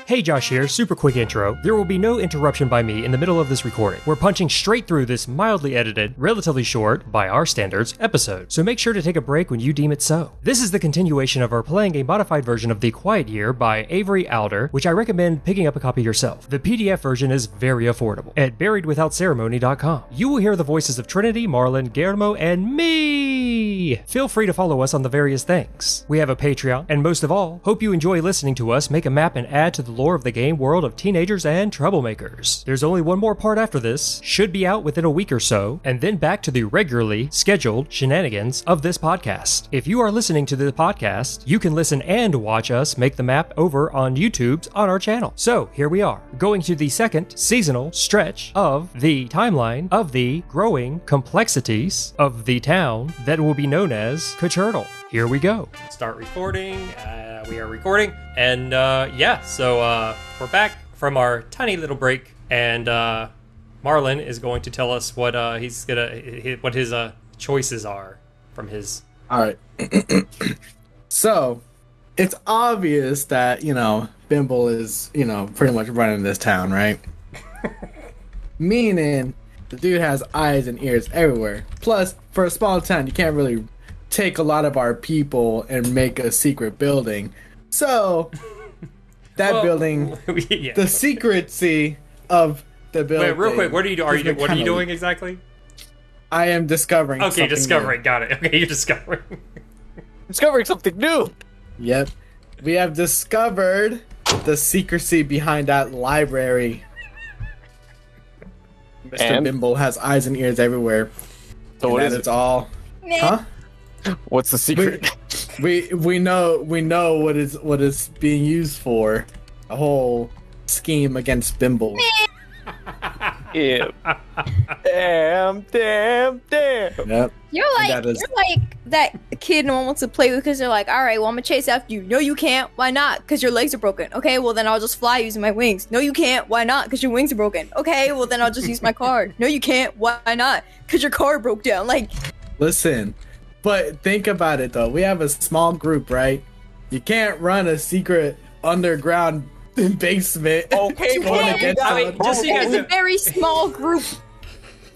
Hey, Josh here, super quick intro. There will be no interruption by me in the middle of this recording. We're punching straight through this mildly edited, relatively short, by our standards, episode, so make sure to take a break when you deem it so. This is the continuation of our playing a modified version of The Quiet Year by Avery Alder, which I recommend picking up a copy yourself. The PDF version is very affordable at buriedwithoutceremony.com. You will hear the voices of Trinity, Marlon, Guillermo, and me! Feel free to follow us on the various things. We have a Patreon, and most of all, hope you enjoy listening to us make a map and add to the lore of the game world of teenagers and troublemakers. There's only one more part after this, should be out within a week or so, and then back to the regularly scheduled shenanigans of this podcast. If you are listening to the podcast, you can listen and watch us make the map over on YouTube on our channel. So, here we are, going to the second seasonal stretch of the timeline of the growing complexities of the town that will be known as KaChurtle. Here we go. Start recording. We are recording. And so we're back from our tiny little break. And Marlon is going to tell us what what his choices are from his. All right. So it's obvious that, Bimble is, pretty much running this town, right? Meaning the dude has eyes and ears everywhere. Plus, for a small town, you can't really take a lot of our people and make a secret building. So that building, yeah. The secrecy of the building. Wait, real quick, what are you doing? What are you doing exactly? I am discovering. Okay, discovering. New. Got it. Okay, you're discovering. Discovering something new. Yep, we have discovered the secrecy behind that library. Mr. Bimble has eyes and ears everywhere. So what is it? It's all. Huh? What's the secret? We know what is being used for. A whole scheme against Bimble. Yeah. Damn. Yep. You're like that kid no one wants to play with because they're like, all right, well, I'm gonna chase after you. No, you can't. Why not? Because your legs are broken. Okay, well, then I'll just fly using my wings. No, you can't. Why not? Because your wings are broken. Okay, well, then I'll just use my card. No, you can't. Why not? Because your car broke down. Like, listen, but think about it, though. We have a small group, right? You can't run a secret underground basement. Okay, going against it's a very small group.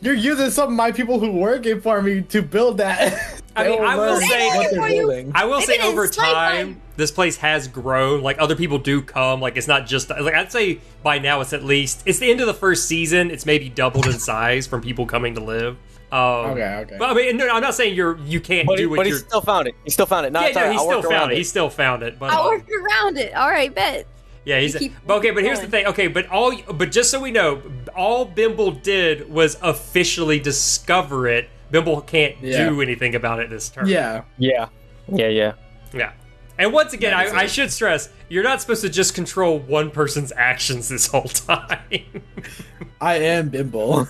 You're using some of my people who working for me to build that. I mean, I will say Maybe over it's like time, this place has grown. Like, other people do come. Like, it's not just... Like, I'd say by now it's it's the end of the first season. It's maybe doubled in size from people coming to live. Okay. But I mean, no, I'm not saying you can't do what but you're... he still found it. He still found it. He still found it. But I'll work around it. All right, bet. yeah, but here's the thing. Okay, but just so we know, all Bimble did was officially discover it. Bimble can't do anything about it this turn. Yeah. And once again, I should stress, you're not supposed to just control one person's actions this whole time. I am Bimble.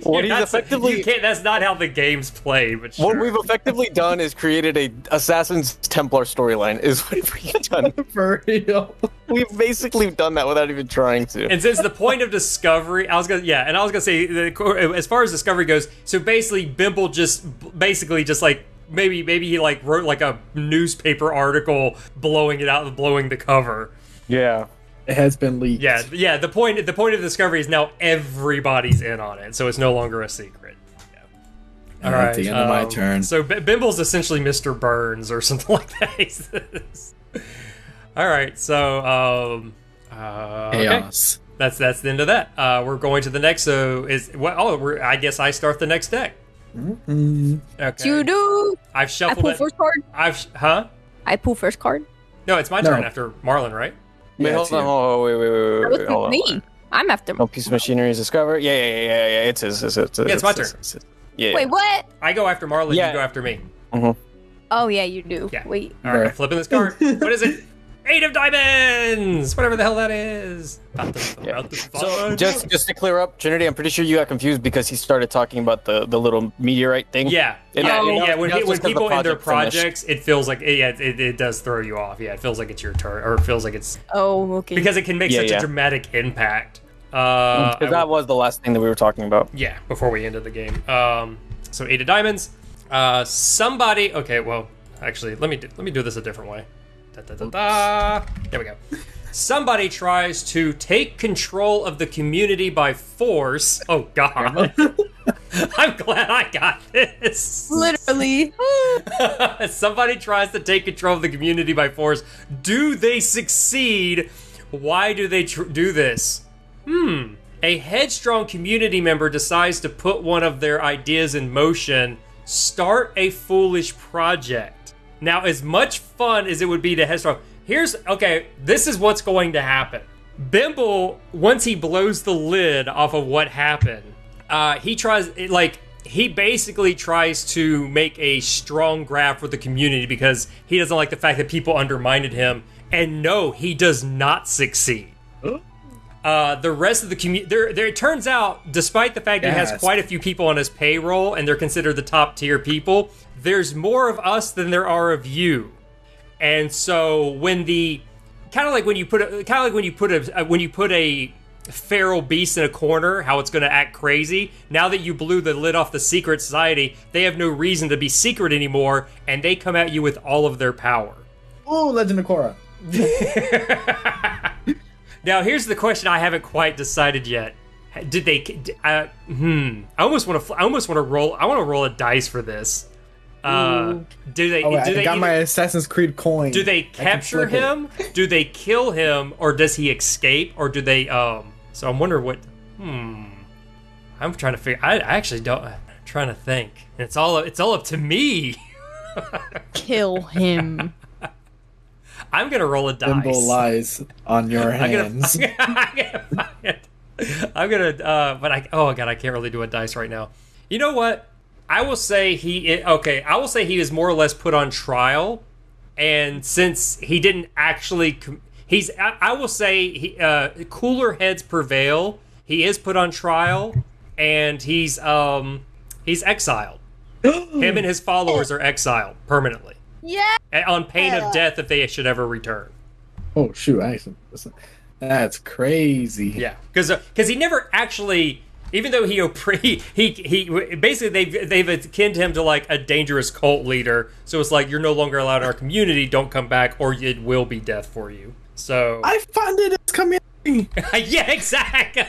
What he's effectively... That's not how the game's played, but sure. What we've effectively done is created a Assassin's Templar storyline, is what we've done. For real. We've basically done that without even trying to. And since the point of discovery, I was gonna say, as far as discovery goes, so basically Bimble just like, maybe he like wrote like a newspaper article blowing the cover. Yeah. It has been leaked. Yeah. The point of discovery is now everybody's in on it, so it's no longer a secret. Yeah. All right. At the end of my turn. So Bimble's essentially Mr. Burns or something like that. All right. So chaos. Okay. That's the end of that. We're going to the next. So I guess I start the next deck. Mm-hmm. Okay. You do. I've shuffled I pull first card. I pull first card. No, it's my turn after Marlon, right? Wait, hold on. Wait. Hold on. Me. I'm after. No piece of machinery is discovered. Yeah. It's my turn. Yeah. Wait, what? I go after Marlon. You go after me. Mm-hmm. Oh yeah, you do. Yeah. Wait. All right, I'm flipping this card. What is it? 8 of diamonds! Whatever the hell that is. So, just to clear up, Trinity, I'm pretty sure you got confused because he started talking about the little meteorite thing. Yeah. When people end their projects, it feels like, it does throw you off. Yeah, it feels like it's your turn, or it feels like it's... Oh, okay. Because it can make such a dramatic impact. Because that was the last thing that we were talking about. Yeah, before we ended the game. So 8 of diamonds. Somebody... Okay, well, actually, let me do this a different way. There we go. Somebody tries to take control of the community by force. Oh, God. I'm glad I got this. Literally. Somebody tries to take control of the community by force. Do they succeed? Why do they do this? A headstrong community member decides to put one of their ideas in motion. Start a foolish project. Now, as much fun as it would be to headstrong... this is what's going to happen. Bimble, once he blows the lid off of what happened, he basically tries to make a strong grab for the community because he doesn't like the fact that people undermined him. And no, he does not succeed. The rest of the community, it turns out, despite the fact that he has quite a few people on his payroll and they're considered the top tier people, there's more of us than there are of you. And so when when you put a feral beast in a corner, how it's going to act crazy. Now that you blew the lid off the secret society, they have no reason to be secret anymore, and they come at you with all of their power. Ooh, Legend of Korra. Now, here's the question I haven't quite decided yet. Did they? I almost want to roll. I want to roll a dice for this. Do they? I got my Assassin's Creed coin. Do they capture him? Do they kill him, or does he escape, or do they? So I'm wondering what. I'm trying to figure. I actually don't. I'm trying to think. It's all up to me. Kill him. I'm gonna roll a dice. Bimble lies on your hands. I'm gonna. Oh god, I can't really do a dice right now. You know what? I will say I will say he is more or less put on trial, and since he didn't actually, I will say cooler heads prevail. He is put on trial, and he's exiled. Him and his followers are exiled permanently. Yeah. On pain of death if they should ever return. Oh shoot! That's crazy. Yeah, because he never actually. Even though he basically they've akin him to like a dangerous cult leader, so it's like you're no longer allowed in our community. Don't come back, or it will be death for you. So I funded his community. Yeah, exactly.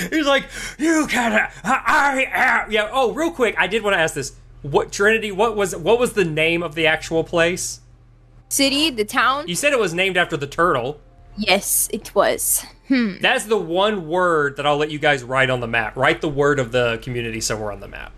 He's like, you gotta. I am. Yeah. Oh, real quick, I did want to ask this. What Trinity? What was the name of the actual place? City, the town. You said it was named after the turtle. Yes, it was. That's the one word that I'll let you guys write on the map. Write the word of the community somewhere on the map.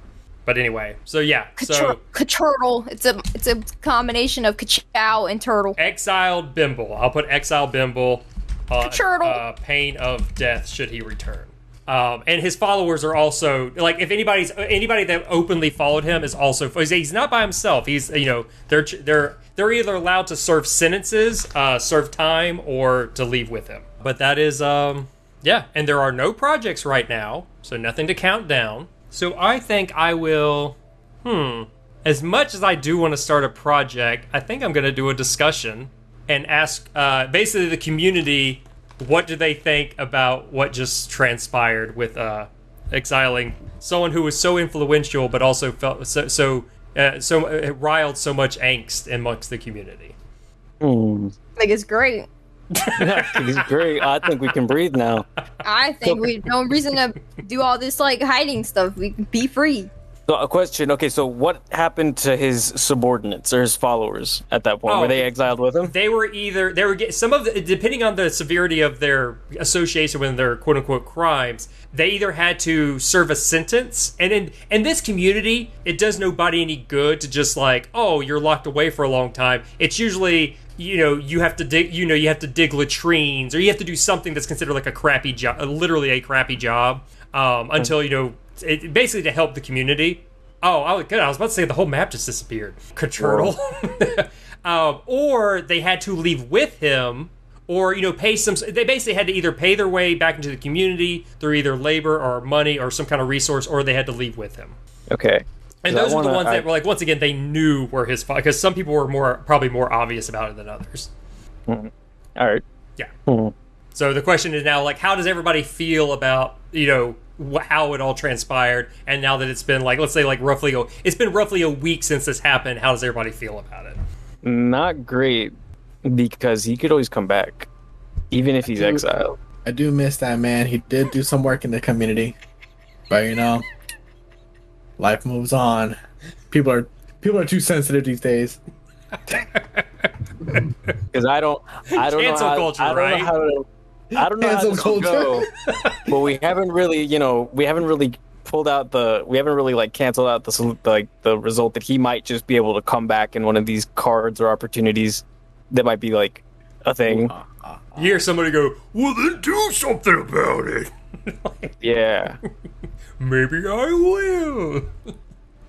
But anyway, so yeah. KaChurtle. It's a combination of Ka-chow and turtle. Exiled Bimble. I'll put exiled Bimble. KaChurtle. Pain of death should he return. And his followers are also like if anybody that openly followed him is also he's not by himself. He's they're either allowed to serve sentences, serve time, or to leave with him. But that is and there are no projects right now, so nothing to count down. So I think I will as much as I do want to start a project, I think I'm going to do a discussion and ask basically the community what do they think about what just transpired with exiling someone who was so influential but also felt so riled so much angst amongst the community. I think it's great. He's great. I think we can breathe now. I think we no reason to do all this like hiding stuff. We can be free. So a question. Okay, so what happened to his subordinates or his followers at that point? Were they exiled with him? They were some of the, depending on the severity of their association with their quote unquote crimes, they either had to serve a sentence, and in this community, it does nobody any good to just like, oh, you're locked away for a long time. It's usually you have to dig latrines, or you have to do something that's considered like a crappy job, literally a crappy job, until it basically to help the community. Oh, I was about to say the whole map just disappeared. KaChurtle. Or they had to leave with him, or pay some. They basically had to either pay their way back into the community through either labor or money or some kind of resource, or they had to leave with him. Okay. And those are the ones that were like, once again, they knew where his fault, because some people were probably more obvious about it than others. All right. Yeah. So the question is now, like, how does everybody feel about how it all transpired, and now that it's been like, let's say like roughly a week since this happened, how does everybody feel about it? Not great, because he could always come back, even if he's exiled. I do miss that man. He did do some work in the community, but life moves on. People are too sensitive these days. Because I don't Cancel know culture, I don't right? know how to. I don't know how Cancel this will go, culture. but we haven't really pulled out we haven't really like canceled out the result that he might just be able to come back in one of these cards or opportunities that might be like a thing. You hear somebody go, well, then do something about it. Yeah. Maybe I will.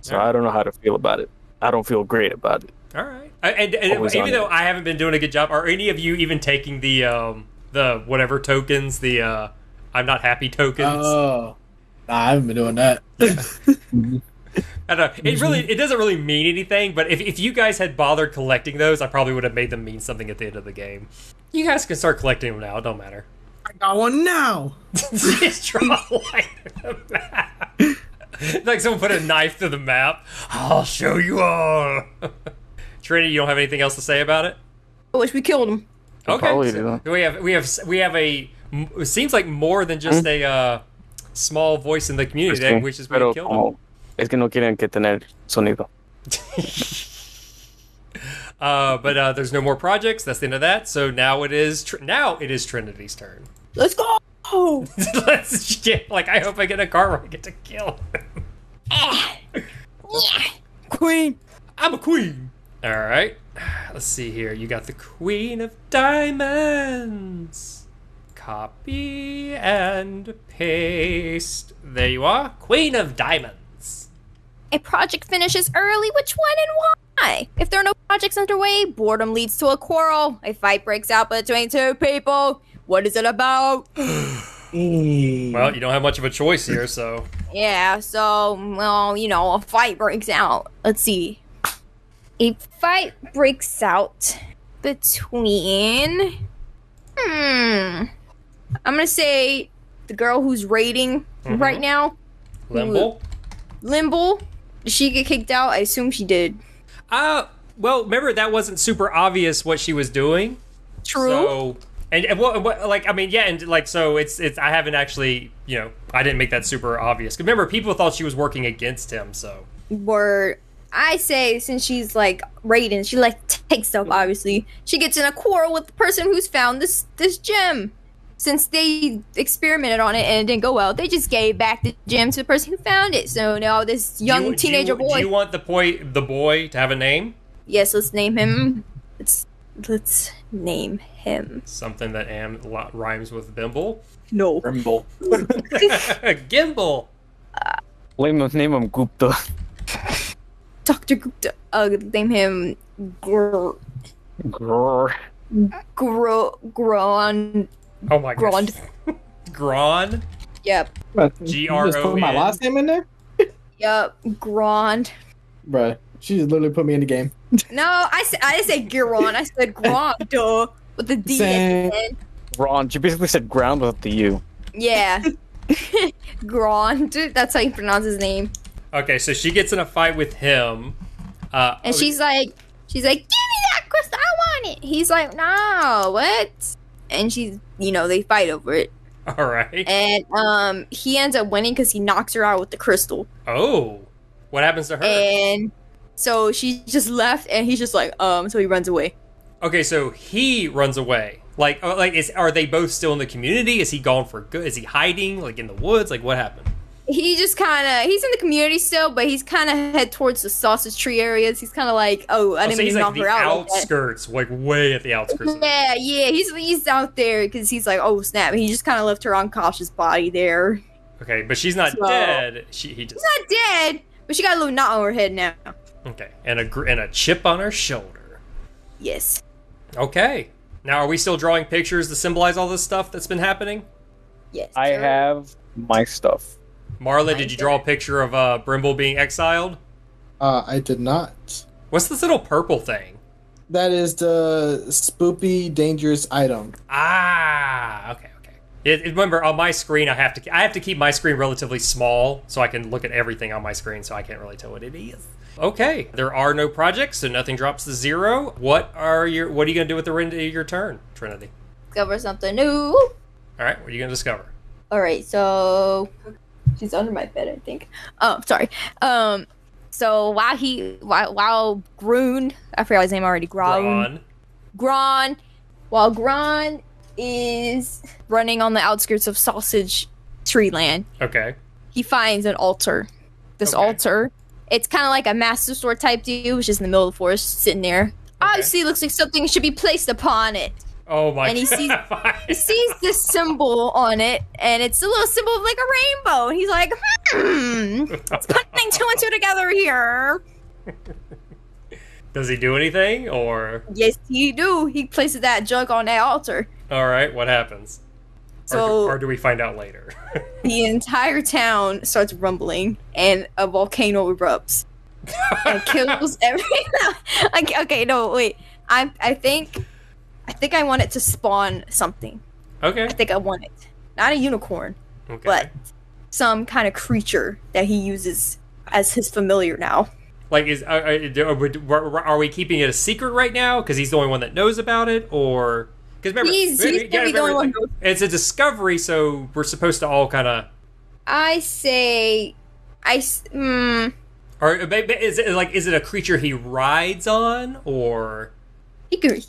So I don't know how to feel about it. I don't feel great about it. All right. And Always even on though it. I haven't been doing a good job, are any of you even taking the whatever tokens, the I'm not happy tokens? Oh, nah, I haven't been doing that. I don't know. It doesn't really mean anything, but if you guys had bothered collecting those, I probably would have made them mean something at the end of the game. You guys can start collecting them now. It don't matter. I got one now. Just draw a line through the map. Like someone put a knife through the map. I'll show you all. Trinity, you don't have anything else to say about it? I wish we killed him. We'll Okay. probably So do. we have a. It seems like more than just a small voice in the community that wishes we had killed him. Es que no quieren que tener sonido. But there's no more projects. That's the end of that. So now it is Trinity's turn. Let's go. Let's get, I hope I get a card where I get to kill him. Queen. I'm a queen. All right. Let's see here. You got the Queen of Diamonds. Copy and paste. There you are. Queen of Diamonds. A project finishes early. Which one and why? If there are no projects underway, boredom leads to a quarrel. A fight breaks out between two people. What is it about? Well, you don't have much of a choice here, so. Yeah, so, well, a fight breaks out. Let's see. A fight breaks out between... I'm gonna say the girl who's raiding right now. Limble? Limble. Did she get kicked out? I assume she did. Well, remember, that wasn't super obvious what she was doing. True. So... And so it's I haven't actually, I didn't make that super obvious. Remember, people thought she was working against him, so. Word. I say, since she's raiding, she takes stuff, obviously. She gets in a quarrel with the person who's found this gem. Since they experimented on it and it didn't go well, they just gave back the gem to the person who found it. So now this young teenager boy. Do you want the boy to have a name? Yes, let's name him. Let's name him. Something that rhymes with Bimble. No. Bimble. Gimble. Name him Gupta. Dr. Gupta. Name him Grrr. Gron. Oh my god. Grond. Gron? Yep. You just put my last name in there? Yep. Grond. Bruh, she just literally put me in the game. No, I didn't say Giron. I said Grond, duh. With the D at the end. Ron, you basically said ground without the U. Yeah. Grond. That's how you pronounce his name. Okay, so she gets in a fight with him. And she's like, give me that crystal, I want it. He's like, no, what? And she's, they fight over it. All right. And he ends up winning because he knocks her out with the crystal. Oh. What happens to her? And so she just left, and he's just like, so he runs away. Okay, so he runs away. Are they both still in the community? Is he gone for good? Is he hiding, in the woods? What happened? He just he's in the community still, but he's kind of head towards the sausage tree areas. He's kind of I didn't mean to knock her out. Outskirts, way at the outskirts. Yeah, he's out there because he's like, oh snap. He just kind of left her unconscious body there. Okay, but she's not dead. She's not dead, but she got a little knot on her head now. Okay, and a chip on her shoulder. Yes. Okay. Now, are we still drawing pictures to symbolize all this stuff that's been happening? Yes. I have my stuff. Marlon, did you draw a picture of Brimble being exiled? I did not. What's this little purple thing? That is the spoopy dangerous item. Ah, okay. Remember, on my screen, I have to keep my screen relatively small so I can look at everything on my screen, so I can't really tell what it is. Okay, there are no projects, so nothing drops to 0. What are you going to do with the end of your turn, Trinity? Discover something new. All right, what are you going to discover? All right, so she's under my bed, I think. Oh, sorry. So while Grun, I forgot his name already. Gron. While Gron is running on the outskirts of Sausage Tree Land. Okay. He finds an altar. This altar, it's kind of like a Master Sword type deal, which is in the middle of the forest, sitting there. Obviously, it looks like something should be placed upon it. Oh my! And he sees this symbol on it, and it's a little symbol of like a rainbow. And he's like, it's putting 2 and 2 together here. Does he do anything, or? Yes, he do. He places that jug on that altar. All right, what happens? So, or do we find out later? The entire town starts rumbling, and a volcano erupts and kills everyone. Okay, no, wait. I think I want it to spawn something. Okay. I think I want it. Not a unicorn, but some kind of creature that he uses as his familiar now. Like, are we keeping it a secret right now? Because he's the only one that knows about it, or because remember, he's the only one. It's a discovery, so we're supposed to all kind of. Or is it a creature he rides on, or? He can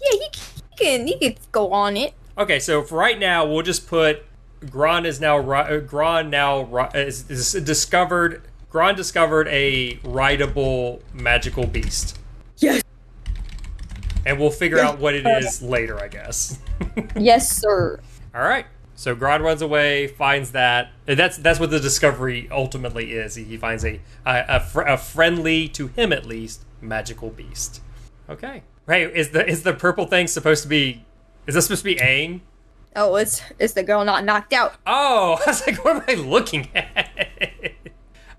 go on it. Okay, so for right now, we'll just put Gron discovered a rideable magical beast. Yes. And we'll figure out what it is later, I guess. Yes, sir. All right. So Gron runs away, finds that. That's what the discovery ultimately is. He finds a friendly, to him at least, magical beast. Okay. Hey, is the purple thing supposed to be? Is this supposed to be Aang? Oh, it's the girl not knocked out. Oh, I was like, what am I looking at?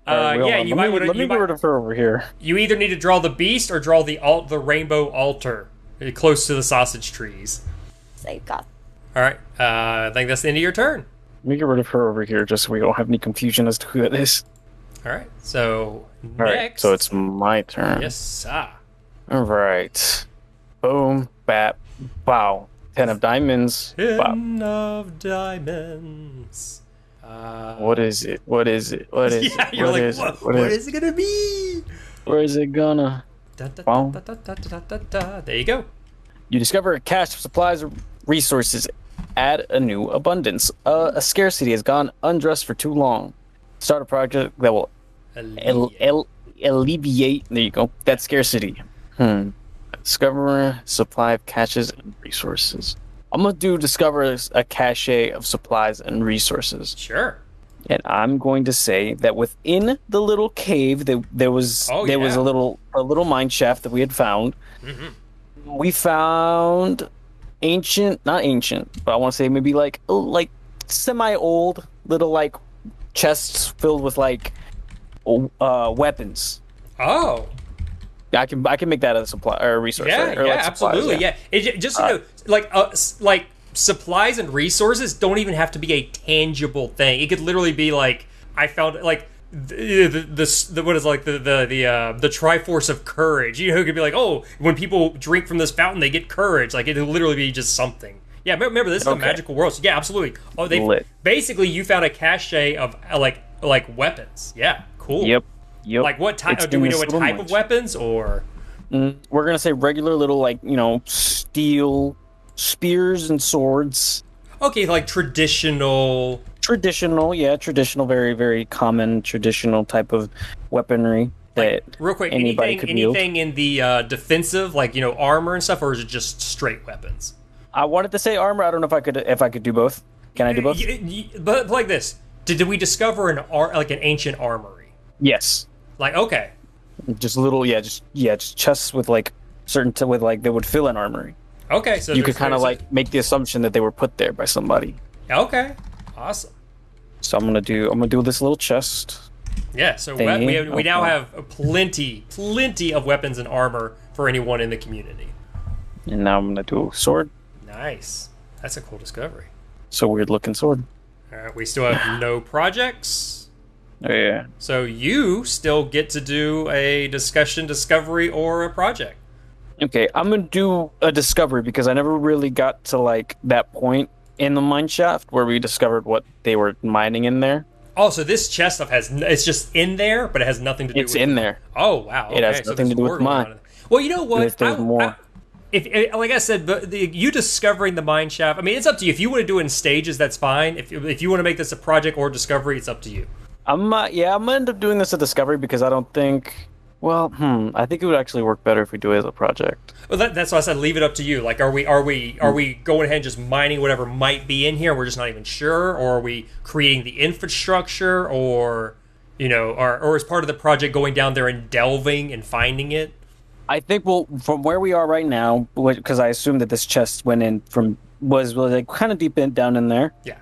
You might want to. Let me get rid of her over here. You either need to draw the beast or draw the rainbow altar close to the sausage trees. Say God. All right, I think that's the end of your turn. Let me get rid of her over here, just so we don't have any confusion as to who that is. All right, so next. All right, so it's my turn. Yes, sir. All right. Boom, bap, bow. 10 of diamonds. 10 of diamonds. What is it? What is it? What is yeah, it? you're what like, is what, it? what is it gonna be? Where is it gonna? There you go. You discover a cache of supplies or resources. Add a new abundance. A scarcity has gone undressed for too long. Start a project that will alleviate. There you go. That scarcity. Discover a supply of caches and resources. I'm gonna discover a cache of supplies and resources. Sure. And I'm going to say that within the little cave, there was a little mine shaft that we had found. Mm-hmm. We found not ancient, but I want to say maybe like semi-old little like chests filled with like weapons. Oh. I can make that a supply or a resource. Yeah, right? Or yeah, like absolutely. Supplies, yeah. Just so you know, like supplies and resources don't even have to be a tangible thing. It could literally be like I found like the what is like the Triforce of Courage. You know, it could be like, oh, when people drink from this fountain, they get courage. Like it'll literally be just something. Yeah, remember this is a magical world. So yeah, absolutely. Oh, basically you found a cache of like weapons. Yeah, cool. Yep. Like what type? Do we know what type of weapons or? We're gonna say regular little steel spears and swords. Okay, like traditional. Traditional, very, very common traditional type of weaponry that real quick, anybody could wield. Anything in the defensive, like armor and stuff, or is it just straight weapons? I wanted to say armor. I don't know if I could do both. Can I do both? But like this, did we discover an ancient armory? Yes. Like okay. Just little, just chests with they would fill an armory. Okay, so you could kind of make the assumption that they were put there by somebody. Okay, awesome. So I'm gonna do this little chest. Yeah, so we now have plenty of weapons and armor for anyone in the community. And now I'm gonna do a sword. Nice, that's a cool discovery. So weird looking sword. All right, we still have no projects. Oh, yeah. So you still get to do a discussion, discovery, or a project. Okay, I'm gonna do a discovery because I never really got to like that point in the mine shaft where we discovered what they were mining in there. Oh, so this chest stuff it's just in there, but it has nothing to do with It's in there. Oh, wow. It has nothing to do with mine. Well, you know what? If there's more. If like I said, you discovering the mine shaft, I mean, it's up to you. If you want to do it in stages, that's fine. If you want to make this a project or discovery, it's up to you. I'm gonna end up doing this a discovery because I don't think. Well, I think it would actually work better if we do it as a project. Well, that's why I said leave it up to you. Like, are we going ahead and just mining whatever might be in here, and we're just not even sure, or are we creating the infrastructure, or or is part of the project going down there and delving and finding it? I think from where we are right now, because I assume that this chest went in was like kind of deep down in there. Yeah.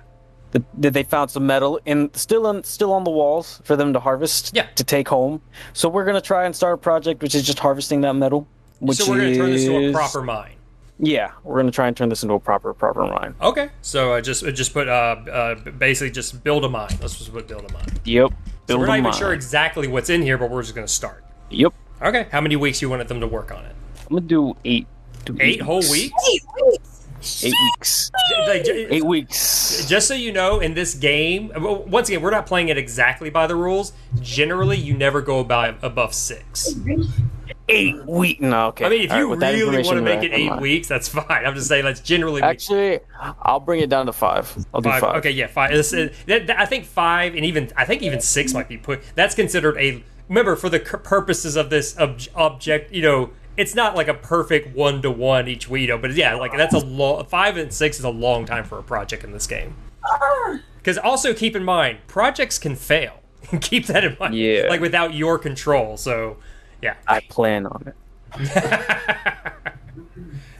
That they found some metal still on the walls for them to harvest. Yeah. To take home. So we're gonna try and start a project which is just harvesting that metal. So we're gonna turn this into a proper mine. Yeah, we're gonna try and turn this into a proper mine. Okay. So just put basically just build a mine. Let's just put build a mine. Yep. So we're not even sure exactly what's in here, but we're just gonna start. Yep. Okay. How many weeks you wanted them to work on it? I'm gonna do 8. 8 whole weeks? 8 weeks. 8 weeks. Just so you know, in this game, once again, we're not playing it exactly by the rules. Generally, you never go above 6. 8 weeks. No, okay. I mean, if you right, really want to make it 8 weeks, that's fine. I'm just saying that's generally. Actually, I'll bring it down to 5. I'll do 5. Okay, yeah, 5. I think 5 and even 6 might be put. That's considered a. Remember, for the purposes of this object, it's not like a perfect 1-to-1 each week, but yeah, like that's a 5 and 6 is a long time for a project in this game. Because also keep in mind, projects can fail. Keep that in mind. Yeah. Like without your control. So, yeah. I plan on it.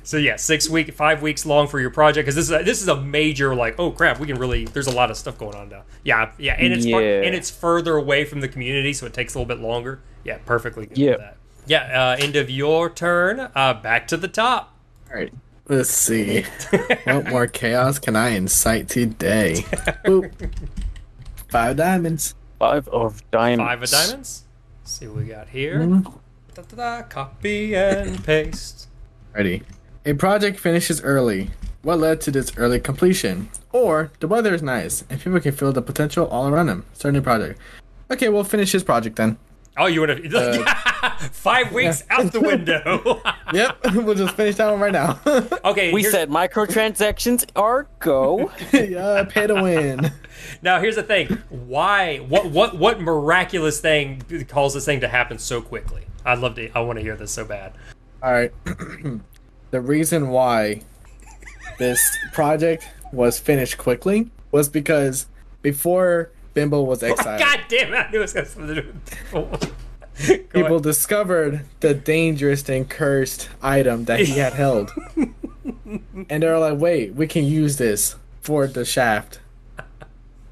So yeah, 5 weeks long for your project because this is a major like oh crap there's a lot of stuff going on now. Yeah, and it's further away from the community, so it takes a little bit longer. Yeah, perfectly good with that. Yeah, end of your turn. Back to the top. All right, let's see. What more chaos can I incite today? Boop. 5 diamonds. 5 of diamonds. 5 of diamonds. Let's see what we got here. Copy and paste. Ready. A project finishes early. What led to this early completion? Or the weather is nice and people can feel the potential all around them. Start a new project. Okay, we'll finish his project then. Oh, you want to 5 weeks out the window? Yep, we'll just finish that one right now. Okay, we said microtransactions are go. Yeah, pay to win. Now here's the thing: why? What miraculous thing caused this thing to happen so quickly? I want to hear this so bad. All right. The reason why this project was finished quickly was because before Bimble was exiled, God damn it, I knew it was going to something to do with people discovered the dangerous and cursed item that he had held. And they were like, wait, we can use this for the shaft.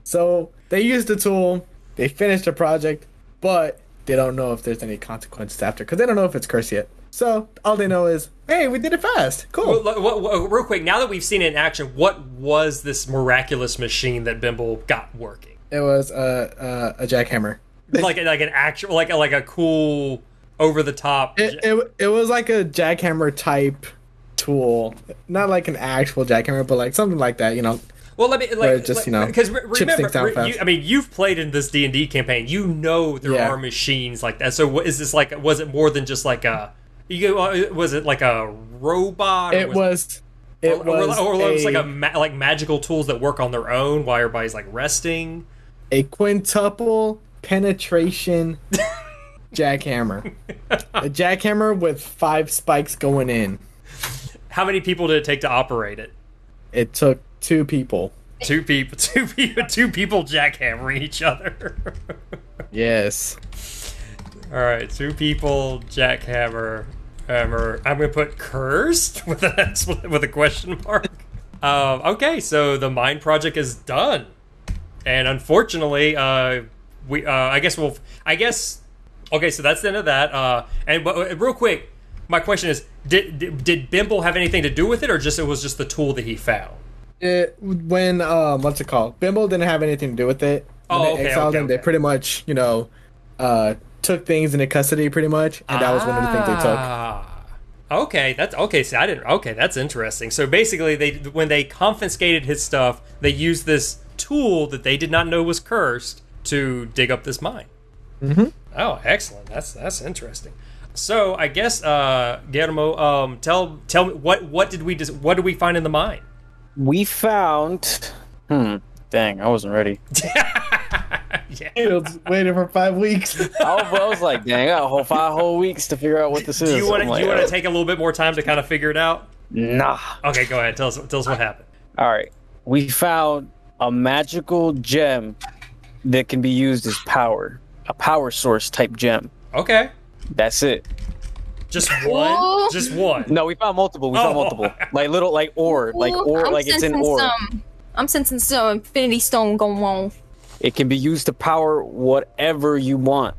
So they used the tool, they finished the project, but they don't know if there's any consequences after, because they don't know if it's cursed yet. So all they know is, hey, we did it fast. Cool. Well, real quick, now that we've seen it in action, what was this miraculous machine that Bimble got working? It was a jackhammer. like an actual, like a cool, over the top. It was like a jackhammer type tool, not like an actual jackhammer, but like something like that. Well, let me because remember, you've played in this D&D campaign. You know there are machines like that. So is this like? Was it more than just like a? Was it like a robot? It was like magical tools that work on their own while everybody's like resting. A quintuple penetration jackhammer. A jackhammer with 5 spikes going in. How many people did it take to operate it? It took 2 people. 2 people jackhammering each other. All Yes. right, 2 people jackhammer. I'm gonna put cursed with a question mark. Okay, so the mine project is done, and unfortunately, I guess. Okay, so that's the end of that. But real quick, my question is: Did Bimble have anything to do with it, or it was just the tool that he found? When what's it called? Bimble didn't have anything to do with it. When Oh, they okay, exiled okay, them, they okay. pretty much, took things into custody pretty much, and that was one of the things they took. Okay, that's okay. See, I didn't. Okay, that's interesting. So basically, when they confiscated his stuff, they used this tool that they did not know was cursed to dig up this mine. Mm-hmm. Oh, excellent. That's interesting. So I guess Guillermo, tell me what did we find in the mine? We found. Dang, I wasn't ready. Yeah. It was waiting for 5 weeks. I was like, dang, I got 5 whole weeks to figure out what this is. Do you want I'm like, to take a little bit more time to kind of figure it out? Nah. Okay, go ahead. Tell us what happened. All right. We found a magical gem that can be used as power. A power source type gem. Okay. That's it. Just one? Just one. No, we found multiple. We found multiple. Like little, like ore. Like ore, I'm like it's in sensing ore. I'm sensing some Infinity Stone going on. It can be used to power whatever you want.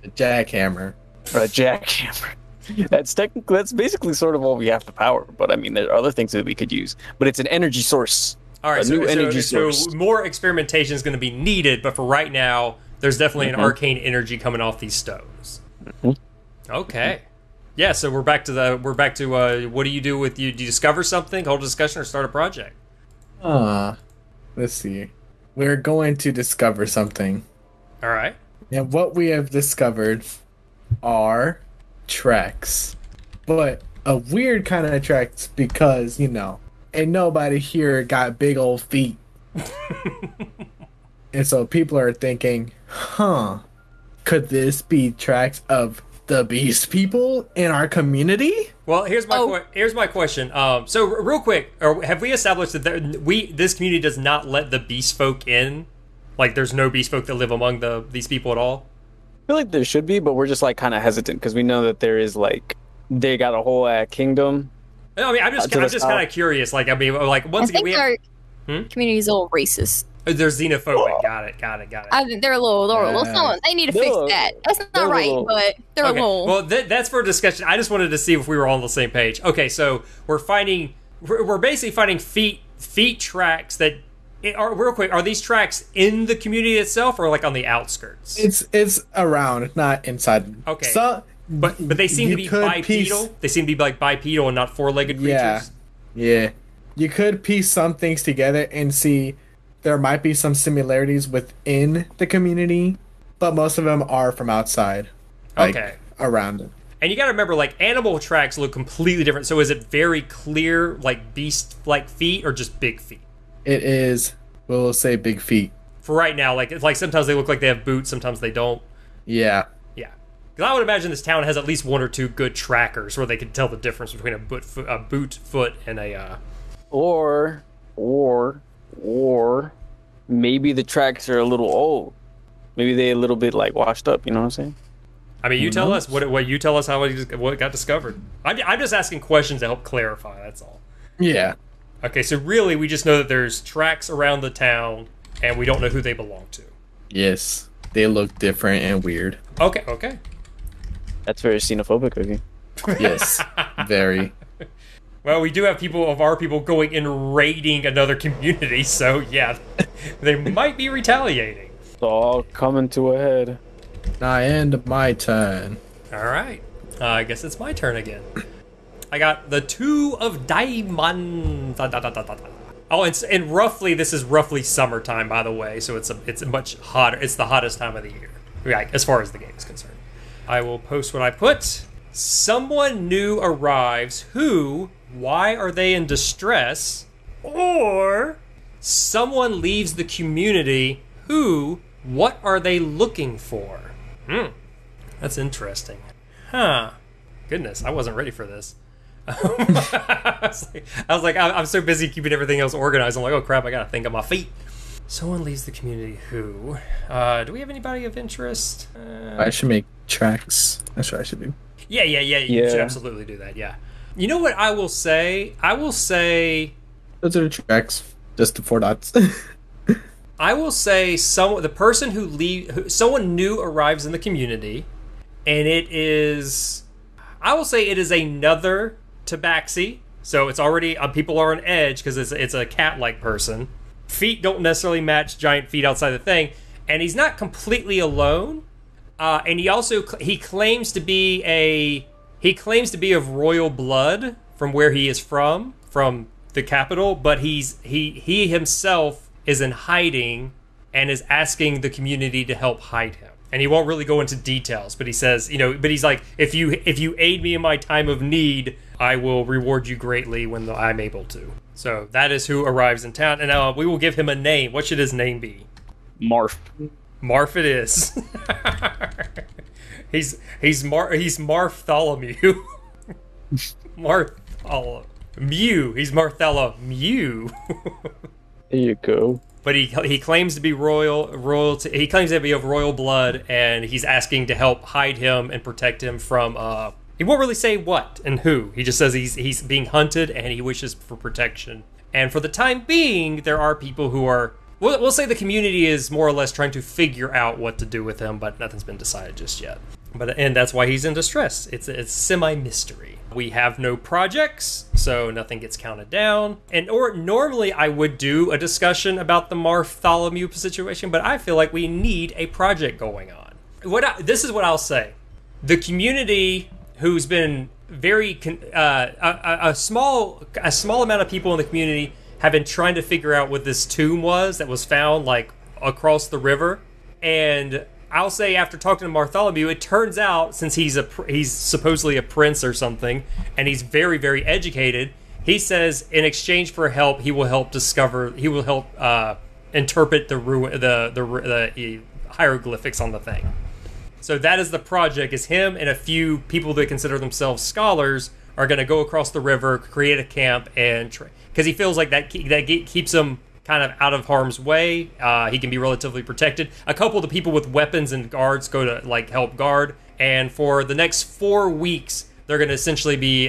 A jackhammer. Or a jackhammer. That's basically sort of all we have to power. But I mean, there are other things that we could use. But it's an energy source. All right, a new energy source. So more experimentation is going to be needed, but for right now, there's definitely an arcane energy coming off these stones. Okay. Yeah, so we're back to what do you do with you? Do you discover something, hold a discussion, or start a project? Let's see. We're going to discover something. All right. And what we have discovered are tracks. But a weird kind of tracks because, ain't nobody here got big old feet. And so people are thinking, could this be tracks of the beast people in our community? Well, here's my question. So real quick, have we established that this community does not let the beast folk in? Like, there's no beast folk that live among these people at all? I feel like there should be, but we're just like kind of hesitant because we know that there is like they got a whole kingdom. I mean, I'm just kind of curious. Like, I mean, like once I again, think our community's a little racist. they're xenophobic. Got it. I think they're a little they need to fix that. That's not right, but they're a little. Well, that's for discussion. I just wanted to see if we were all on the same page. Okay, so we're basically finding feet tracks that are real quick. Are these tracks in the community itself or like on the outskirts? It's around, not inside. Okay. So, but they seem to be bipedal. They seem to be like bipedal and not four-legged creatures. Yeah. You could piece some things together and see there might be some similarities within the community, but most of them are from outside. Okay. Around it. And you got to remember, like, animal tracks look completely different. So is it very clear, like, beast-like feet or just big feet? It is, we'll say, big feet. For right now, like sometimes they look like they have boots, sometimes they don't. Yeah. Yeah. Because I would imagine this town has at least one or two good trackers where they can tell the difference between a boot foot and a... Or maybe the tracks are a little old. Maybe they're a little bit like washed up. You know what I'm saying? I mean, you tell us what you tell us how what got discovered. I'm just asking questions to help clarify. That's all. Yeah. Okay, so really, we just know that there's tracks around the town, and we don't know who they belong to. Yes. They look different and weird. Okay. That's very xenophobic of you. Yes. Very. Well, we do have our people going and raiding another community, so yeah, they might be retaliating. It's all coming to a head. Now end my turn. All right, I guess it's my turn again. I got the Two of Diamonds. Oh, and roughly this is roughly summertime, by the way, so it's much hotter. It's the hottest time of the year, right? As far as the game is concerned. I will post what I put. Someone new arrives who. Why are they in distress? Or someone leaves the community who, what are they looking for? That's interesting. Goodness, I wasn't ready for this. I was like, I'm so busy keeping everything else organized. I'm like, oh crap, I gotta think on my feet. Someone leaves the community who? Do we have anybody of interest? I should make tracks. That's what I should do. Yeah. You should absolutely do that, yeah. You know what I will say? Those are the tracks. Just the 4 dots. I will say someone new arrives in the community, and it is another Tabaxi So it's already people are on edge because it's a cat-like person. Feet don't necessarily match giant feet outside the thing, and he's not completely alone. And he claims to be of royal blood from where he is from the capital, but he himself is in hiding and is asking the community to help hide him. And he won't really go into details, but he says, but he's like, if you aid me in my time of need, I will reward you greatly when I'm able to. So that is who arrives in town, and we will give him a name. What should his name be? Marf. Marf it is. he's Martholomew. Mew. He's Martholomew. There you go. But he claims to be royalty. He claims to be of royal blood, and he's asking to help hide him and protect him from. He won't really say what and who. He just says he's being hunted and he wishes for protection. And for the time being, there are people who are. We'll say the community is more or less trying to figure out what to do with him, but nothing's been decided just yet. And that's why he's in distress. It's semi-mystery. We have no projects, so nothing gets counted down. Or normally I would do a discussion about the Martholomew situation, but I feel like we need a project going on. This is what I'll say. The community, who's been very a small amount of people in the community have been trying to figure out what this tomb that was found like across the river, and I'll say after talking to Bartholomew, it turns out since he's supposedly a prince or something, and he's very, very educated, he says in exchange for help, he will help interpret the hieroglyphics on the thing. So that is the project. Is him and a few people that consider themselves scholars are going to go across the river, create a camp, and because he feels like that keeps him kind of out of harm's way. He can be relatively protected. A couple of the people with weapons and guards go to help guard, and for the next 4 weeks, they're going to essentially be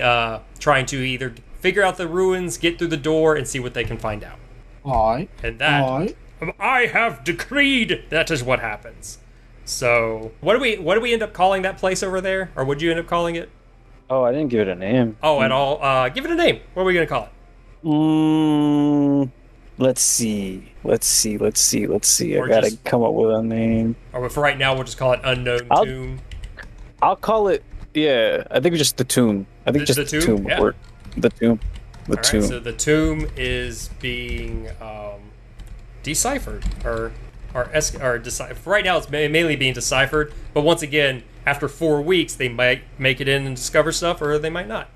trying to either figure out the ruins, get through the door, and see what they can find out. I have decreed that is what happens. So, what do we end up calling that place over there, or would you end up calling it? Oh, I didn't give it a name. Oh, at all? Give it a name. What are we going to call it? Let's see. I gotta come up with a name. Or for right now, we'll just call it Unknown Tomb. I'll call it. Yeah, I think just the tomb. I think just the tomb. Yeah. The tomb. The tomb. Right, so the tomb is being deciphered, or deciphered. For right now, it's mainly being deciphered. But once again, after 4 weeks, they might make it in and discover stuff, or they might not.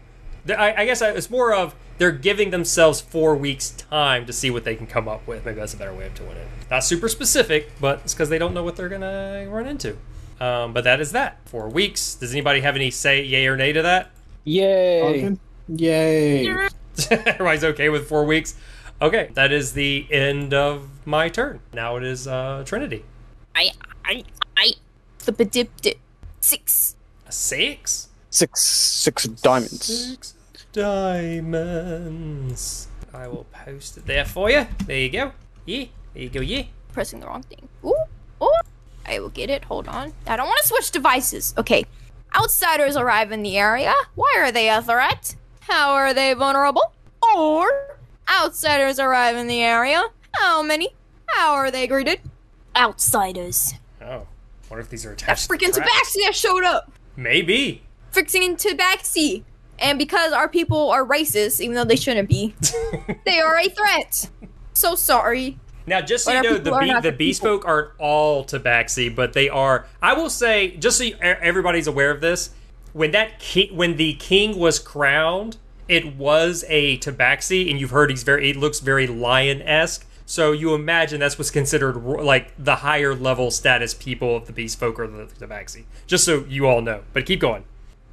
I guess it's more of they're giving themselves 4 weeks time to see what they can come up with. Maybe that's a better way of doing it. Not super specific, but it's because they don't know what they're going to run into. But that is that. 4 weeks. Does anybody have any say yay or nay to that? Yay. Yay. Everybody's okay with 4 weeks? Okay, that is the end of my turn. Now it is Trinity. I flip a dip. 6. A 6? 6 diamonds. 6 diamonds. I will post it there for you. There you go. Yeah. There you go. Yeah. Pressing the wrong thing. Ooh. I will get it. Hold on. I don't want to switch devices. Okay. Outsiders arrive in the area. Why are they a threat? How are they vulnerable? Or outsiders arrive in the area. How many? How are they greeted? Outsiders. Oh. What if these are attached that freaking Tabaxi that showed up. Maybe. Freaking Tabaxi. And because our people are racist, even though they shouldn't be, they are a threat. So sorry. Now, just so you know, the beast folk aren't all Tabaxi, but they are. I will say, just so everybody's aware of this, when the king was crowned, it was a Tabaxi, and you've heard it looks very lion-esque. So you imagine that's what's considered like the higher level status people of the beast folk or the Tabaxi. Just so you all know. But keep going.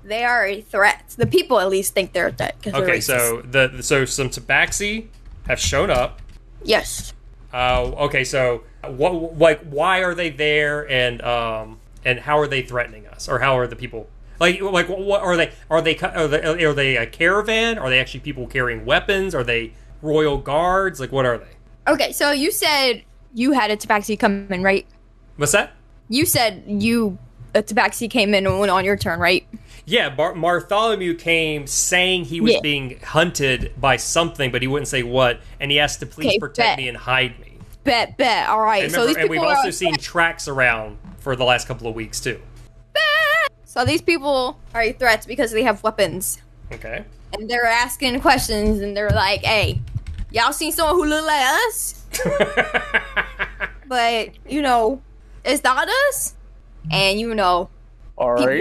They are a threat. The people at least think they're a threat. Okay, so some Tabaxi have shown up. Yes. Okay, so why are they there, and how are they threatening us, or how are the people what are they? Are they a caravan? Are they actually people carrying weapons? Are they royal guards? Like, what are they? Okay, so you said you had a Tabaxi come in, right? What's that? You said a Tabaxi came in on your turn, right? Yeah, Bartholomew came saying he was being hunted by something, but he wouldn't say what, and he asked to please protect me and hide me. Bet. All right. And, so these people we've also seen tracks around for the last couple of weeks too. So these people are threats because they have weapons. Okay. And they're asking questions, and they're like, "Hey, y'all seen someone who look like us?" But it's not us. And All right.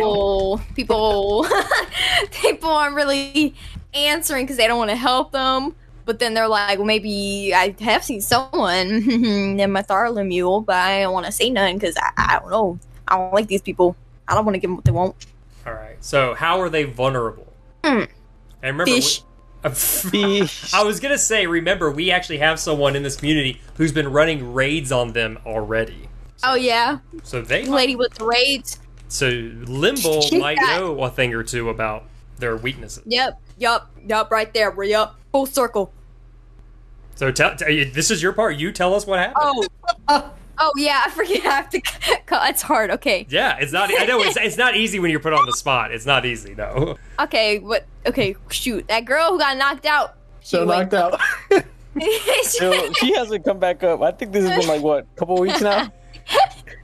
people aren't really answering because they don't want to help them. But then they're like, well, maybe I have seen someone in Bartholomew, but I don't want to say nothing because I don't know. I don't like these people. I don't want to give them what they want. All right. So how are they vulnerable? And remember, Fish. Fish. I was gonna say, remember, we actually have someone in this community who's been running raids on them already. Oh yeah, So they, lady with the raids. so Limbo She might got- know a thing or two about their weaknesses. Yep, right there. We're full circle. So this is your part. You tell us what happened. Oh yeah, I forget. I have to. It's hard. Okay. Yeah, it's not. I know it's not easy when you're put on the spot. It's not easy, no. Okay. What? Okay. Shoot. That girl who got knocked out. So knocked out. Still, she hasn't come back up. I think this has been like what, a couple weeks now.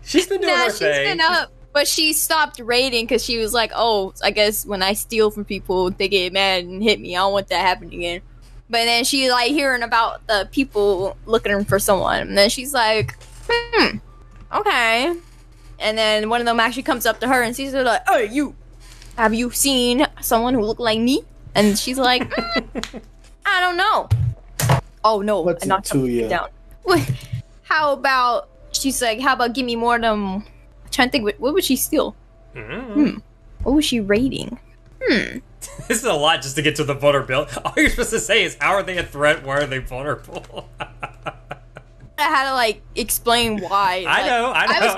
She's been doing her she's thing. been up, but she stopped raiding because she was like, "Oh, I guess when I steal from people, they get mad and hit me. I don't want that happening again." But then she like hearing about the people looking for someone, and then she's like, okay. And then one of them actually comes up to her and sees her like, "Hey, you, have you seen someone who looked like me?" And she's like, "I don't know." Oh no, What's I knocked it to something you? down. How about she's like, "How about give me more of them?" I'm trying to think, what would she steal? What was she raiding? This is a lot just to get to the vulnerability. All you're supposed to say is, how are they a threat? Why are they vulnerable? I had to like explain why. I know. I was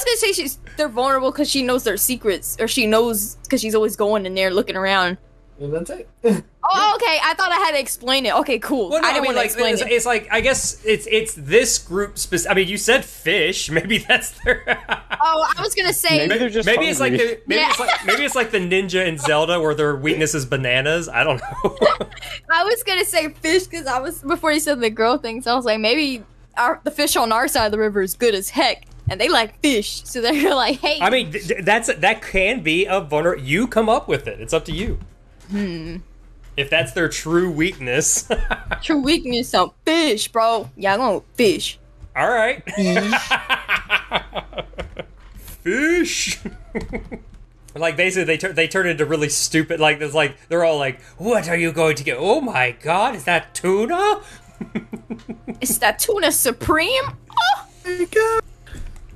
gonna say they're vulnerable because she knows their secrets, or she knows because she's always going in there looking around. And that's it. Oh, okay. I thought I had to explain it. Okay, cool. Well, no, I didn't want to like, explain it. it's like, I guess it's this group specific. I mean, you said fish. Maybe that's their. Oh, I was gonna say. Maybe they're just Maybe it's like hungry. maybe it's like the ninja in Zelda where their weakness is bananas. I don't know. I was gonna say fish because I was before you said the girl thing. So I was like, maybe the fish on our side of the river is good as heck, and they like fish, so they're like, hey. I mean, that can be a vulnerable. You come up with it. It's up to you. If that's their true weakness. True weakness on fish, bro. Yeah, I'm going with fish. All right. Fish. Like basically, they turn into really stupid. Like there's like they're all like, "What are you going to get? Oh my God, is that tuna?" It's that tuna supreme. Oh, There you go.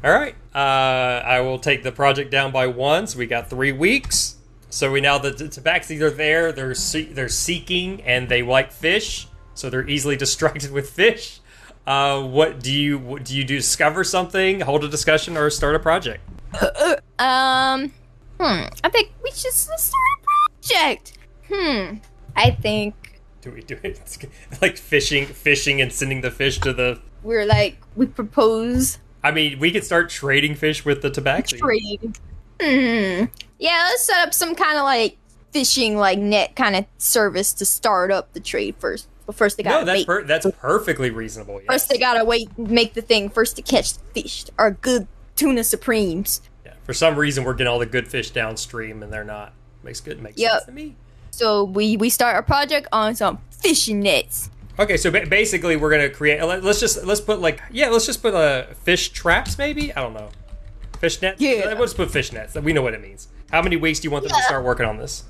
All right. I will take the project down by one. So we got 3 weeks. So we now the tabaxis are there. They're seeking and they like fish. So they're easily distracted with fish. What do you discover something, hold a discussion, or start a project? I think we should start a project. I think Do we do it like fishing and sending the fish to the? we propose I mean, we could start trading fish with the tabaxi. trade. Yeah, let's set up some kind of like fishing like net kind of service to start up the trade first. But first they gotta No, that's perfectly reasonable. Yes. First they gotta make the thing first to catch the fish. Our good tuna supremes. Yeah. For some reason, we're getting all the good fish downstream, and they're not. Makes Yep. sense to me. So we start our project on some fishing nets. Okay, so basically, we're gonna create. Let's just put fish traps, maybe. I don't know. Fish nets. Yeah. Let's put fish nets. We know what it means. How many weeks do you want them to start working on this?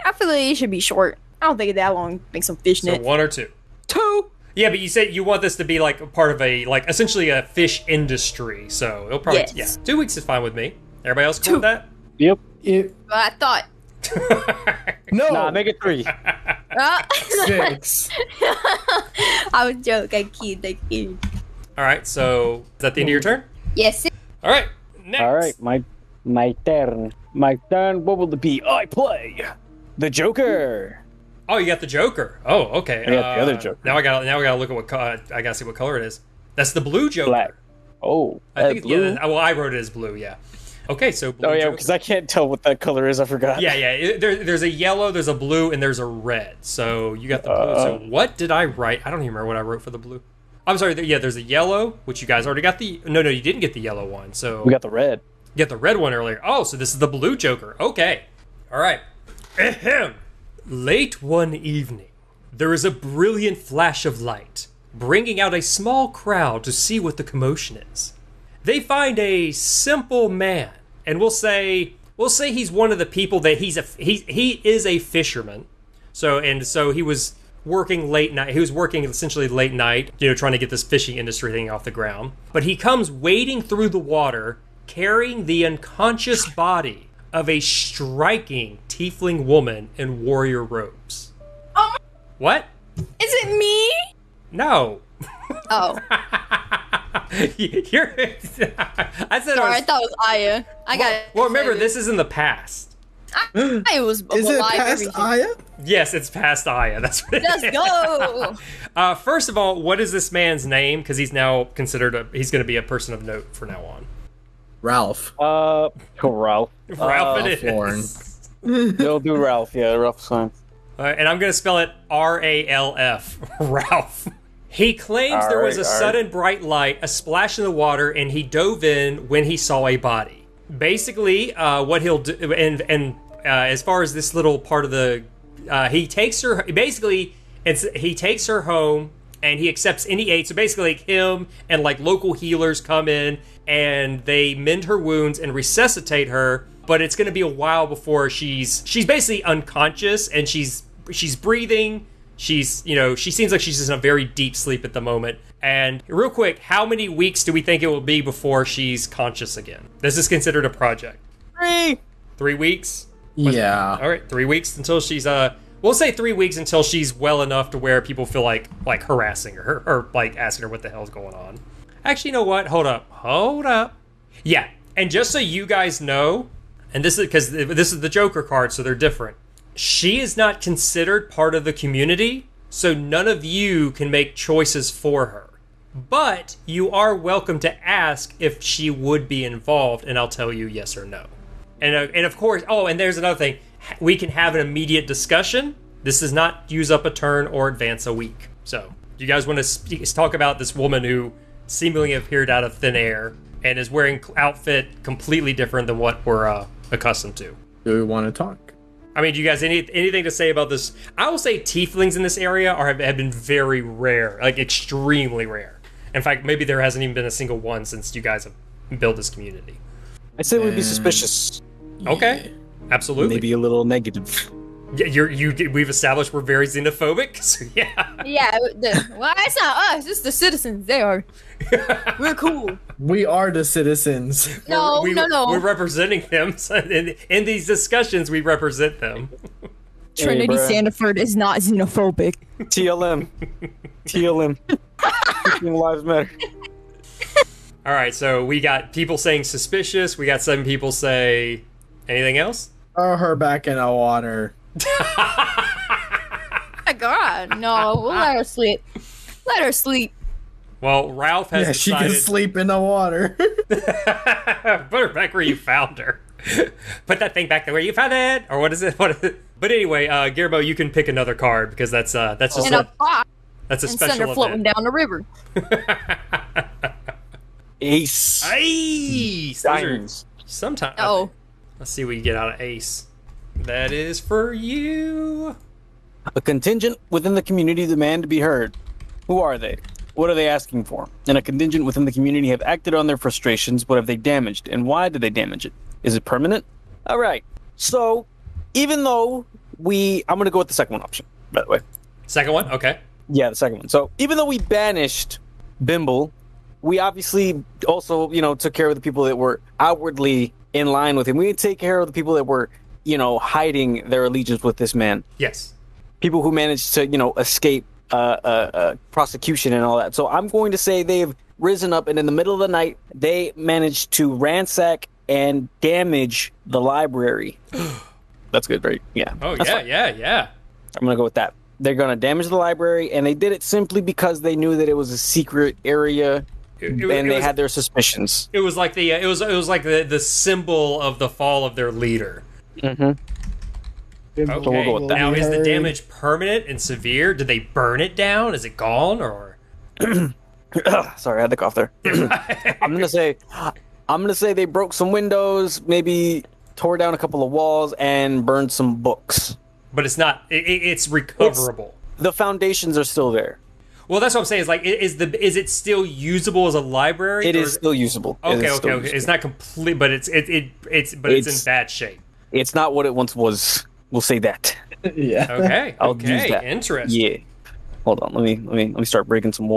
I feel like it should be short. I don't think it's that long to make some fish So nets. 1 or 2. 2. Yeah, but you said you want this to be like a part of essentially a fish industry. So it'll probably 2 weeks is fine with me. Everybody else cool with that? Yep. But I thought. No. Nah, make it 3. 6. I would joke. I kid. All right. So is that the end of your turn? Yes. All right. Next. All right, my turn. My turn. What will it be? I play the Joker. Oh, you got the Joker. Oh, okay. I got the other Joker. Now we gotta look at what I gotta see what color it is. That's the blue Joker. Black. Oh, I think blue. well, I wrote it as blue. Yeah. Okay, so blue Oh yeah, joker. because I can't tell what that color is. I forgot. Yeah. There's a yellow, there's a blue, and there's a red. So you got the blue. So what did I write? I don't even remember what I wrote for the blue. I'm sorry. Yeah, there's a yellow, which you guys already got the. No, you didn't get the yellow one. So We got the red. you got the red one earlier. Oh, so this is the blue Joker. Okay. All right. Ahem. Late one evening, there is a brilliant flash of light, bringing out a small crowd to see what the commotion is. They find a simple man, and we'll say he's one of the people that he is a fisherman. So he was working late night. He was working essentially late night, trying to get this fishing industry thing off the ground. But he comes wading through the water, carrying the unconscious body of a striking tiefling woman in warrior robes. What? Is it me? No. Oh. You're. I said. Sorry, I thought it was Aya. Well, remember, this is in the past. I was Is it alive past everything. Aya? Yes, it's past Aya. That's what it Let's is. go. First of all, what is this man's name? Because he's now considered he's going to be a person of note for now on. Ralph. Ralph. Ralph it Lauren. is. They'll do Ralph. Yeah, Ralph's fine. And I'm going to spell it R-A-L-F. Ralph. He claims there was a sudden bright light, a splash in the water, and he dove in when he saw a body. Basically, what he'll do, and as far as this little part of the, he takes her. Basically, he takes her home, and he accepts any aid. So basically, like him and like local healers come in, and they mend her wounds and resuscitate her. But it's going to be a while before she's basically unconscious, and she's breathing. She seems like she's in a very deep sleep at the moment. And real quick, how many weeks do we think it will be before she's conscious again? This is considered a project. 3 weeks? Yeah. All right, 3 weeks until she's we'll say 3 weeks until she's well enough to where people feel like harassing her or like asking her what the hell's going on. Actually, you know what? Hold up. Yeah, and just so you guys know, and this is because this is the Joker card, so they're different. She is not considered part of the community, so none of you can make choices for her. But you are welcome to ask if she would be involved, and I'll tell you yes or no. And of course, and there's another thing. We can have an immediate discussion. This does not use up a turn or advance a week. So, do you guys want to talk about this woman who seemingly appeared out of thin air and is wearing outfit completely different than what we're accustomed to? Do we want to talk? I mean, do you guys anything to say about this? I will say tieflings in this area have been very rare, like extremely rare. In fact, maybe there hasn't even been a single one since you guys have built this community. I say we'd be suspicious. Okay, absolutely. Maybe a little negative. Yeah, we've established we're very xenophobic, so yeah. Yeah, well, it's not us. It's the citizens. They are. We're cool. We are the citizens. No. We're representing them. So in these discussions, we represent them. Trinity Sanderford is not xenophobic. TLM. Keeping lives matter. All right, so we got people saying suspicious. We got some people say anything else. Throw her back in the water. My God, no. We'll let her sleep. Let her sleep. Well, Ralph has She decided. can sleep in the water. Put her back where you found her. Put that thing back there where you found it, or what is it? But anyway, Guillermo, you can pick another card because that's just In a box that's a and send her special floating event. down the river. Ace. Ace. Diamonds. Sometimes. Oh. Let's see what you get out of Ace. That is for you. A contingent within the community demand to be heard. Who are they? What are they asking for? And a contingent within the community have acted on their frustrations. What have they damaged? And why did they damage it? Is it permanent? All right. So, even though I'm going to go with the second one option, by the way. Second one? Okay. Yeah, the second one. So, even though we banished Bimble, we obviously also, took care of the people that were outwardly in line with him. We didn't take care of the people that were, hiding their allegiance with this man. Yes. People who managed to, escape prosecution and all that. So I'm going to say they've risen up, and in the middle of the night, they managed to ransack and damage the library. That's good, right? Yeah. Oh, That's fine. yeah. I'm going to go with that. They're going to damage the library, and they did it simply because they knew that it was a secret area and they had their suspicions. It was like it was like the symbol of the fall of their leader. Mm-hmm. Okay. So we'll go with that. Now, is the damage permanent and severe? Did they burn it down? Is it gone or? Sorry, I had to cough there. I'm gonna say they broke some windows, maybe tore down a couple of walls, and burned some books. But it's not. It's recoverable. The foundations are still there. Well, that's what I'm saying. Is like, is it still usable as a library? It is still usable. Okay. It's not complete, but it's in bad shape. It's not what it once was. We'll say that. Yeah. Okay. I'll use that. Interesting. Yeah. Hold on. Let me start breaking some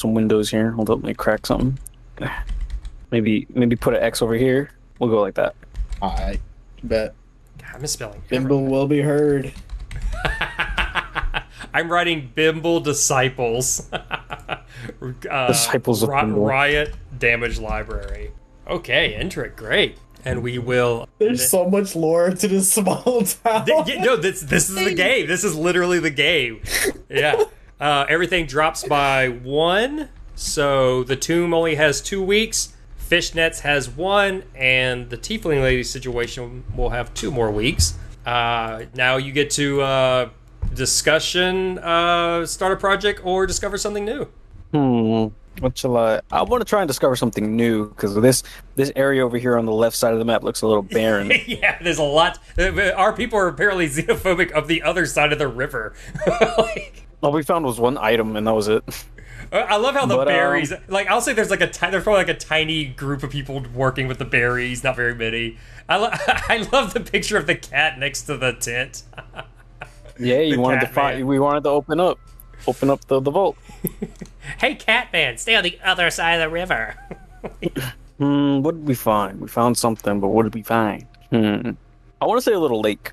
windows here. Hold up. Let me crack something. Maybe put an X over here. We'll go like that. All right. Bet. God, I'm misspelling. Bimble will be heard. I'm writing Bimble Disciples. Disciples of Bimble. Riot Damage Library. Okay, great. And we will... There's so much lore to this small town. This is the game. This is literally the game. Yeah. Everything drops by 1. So the tomb only has 2 weeks. Fishnets has 1. And the Tiefling Lady situation will have 2 more weeks. Now you get to discussion, start a project, or discover something new. What shall I want to try and discover something new, because this area over here on the left side of the map looks a little barren. Yeah, there's a lot. Our people are apparently xenophobic of the other side of the river. All we found was 1 item, and that was it. I love how the berries. I'll say there's there's probably like a tiny group of people working with the berries. Not very many. I love the picture of the cat next to the tent. Yeah, we wanted to open up the vault. Hey, Catman, stay on the other side of the river. What did we find? We found something, but what did we find? I want to say a little lake.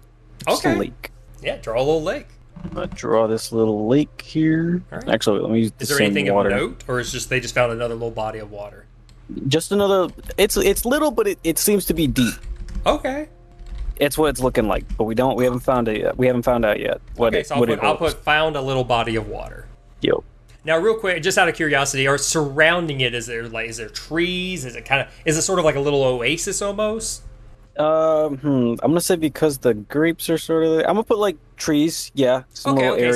Just a lake. Yeah, draw a little lake. I'm gonna draw this little lake here. Right. Actually, let me use the same water. Is there anything of note, or is they just found another little body of water? Just another. It's little, but it seems to be deep. Okay. It's what it's looking like, but we haven't found it yet. We haven't found out yet. I'll put found a little body of water. Yo. Now, real quick, just out of curiosity, are surrounding it? Is there trees? Is it sort of like a little oasis almost? I'm gonna say because the grapes are sort of. I'm gonna put trees. Yeah. Okay.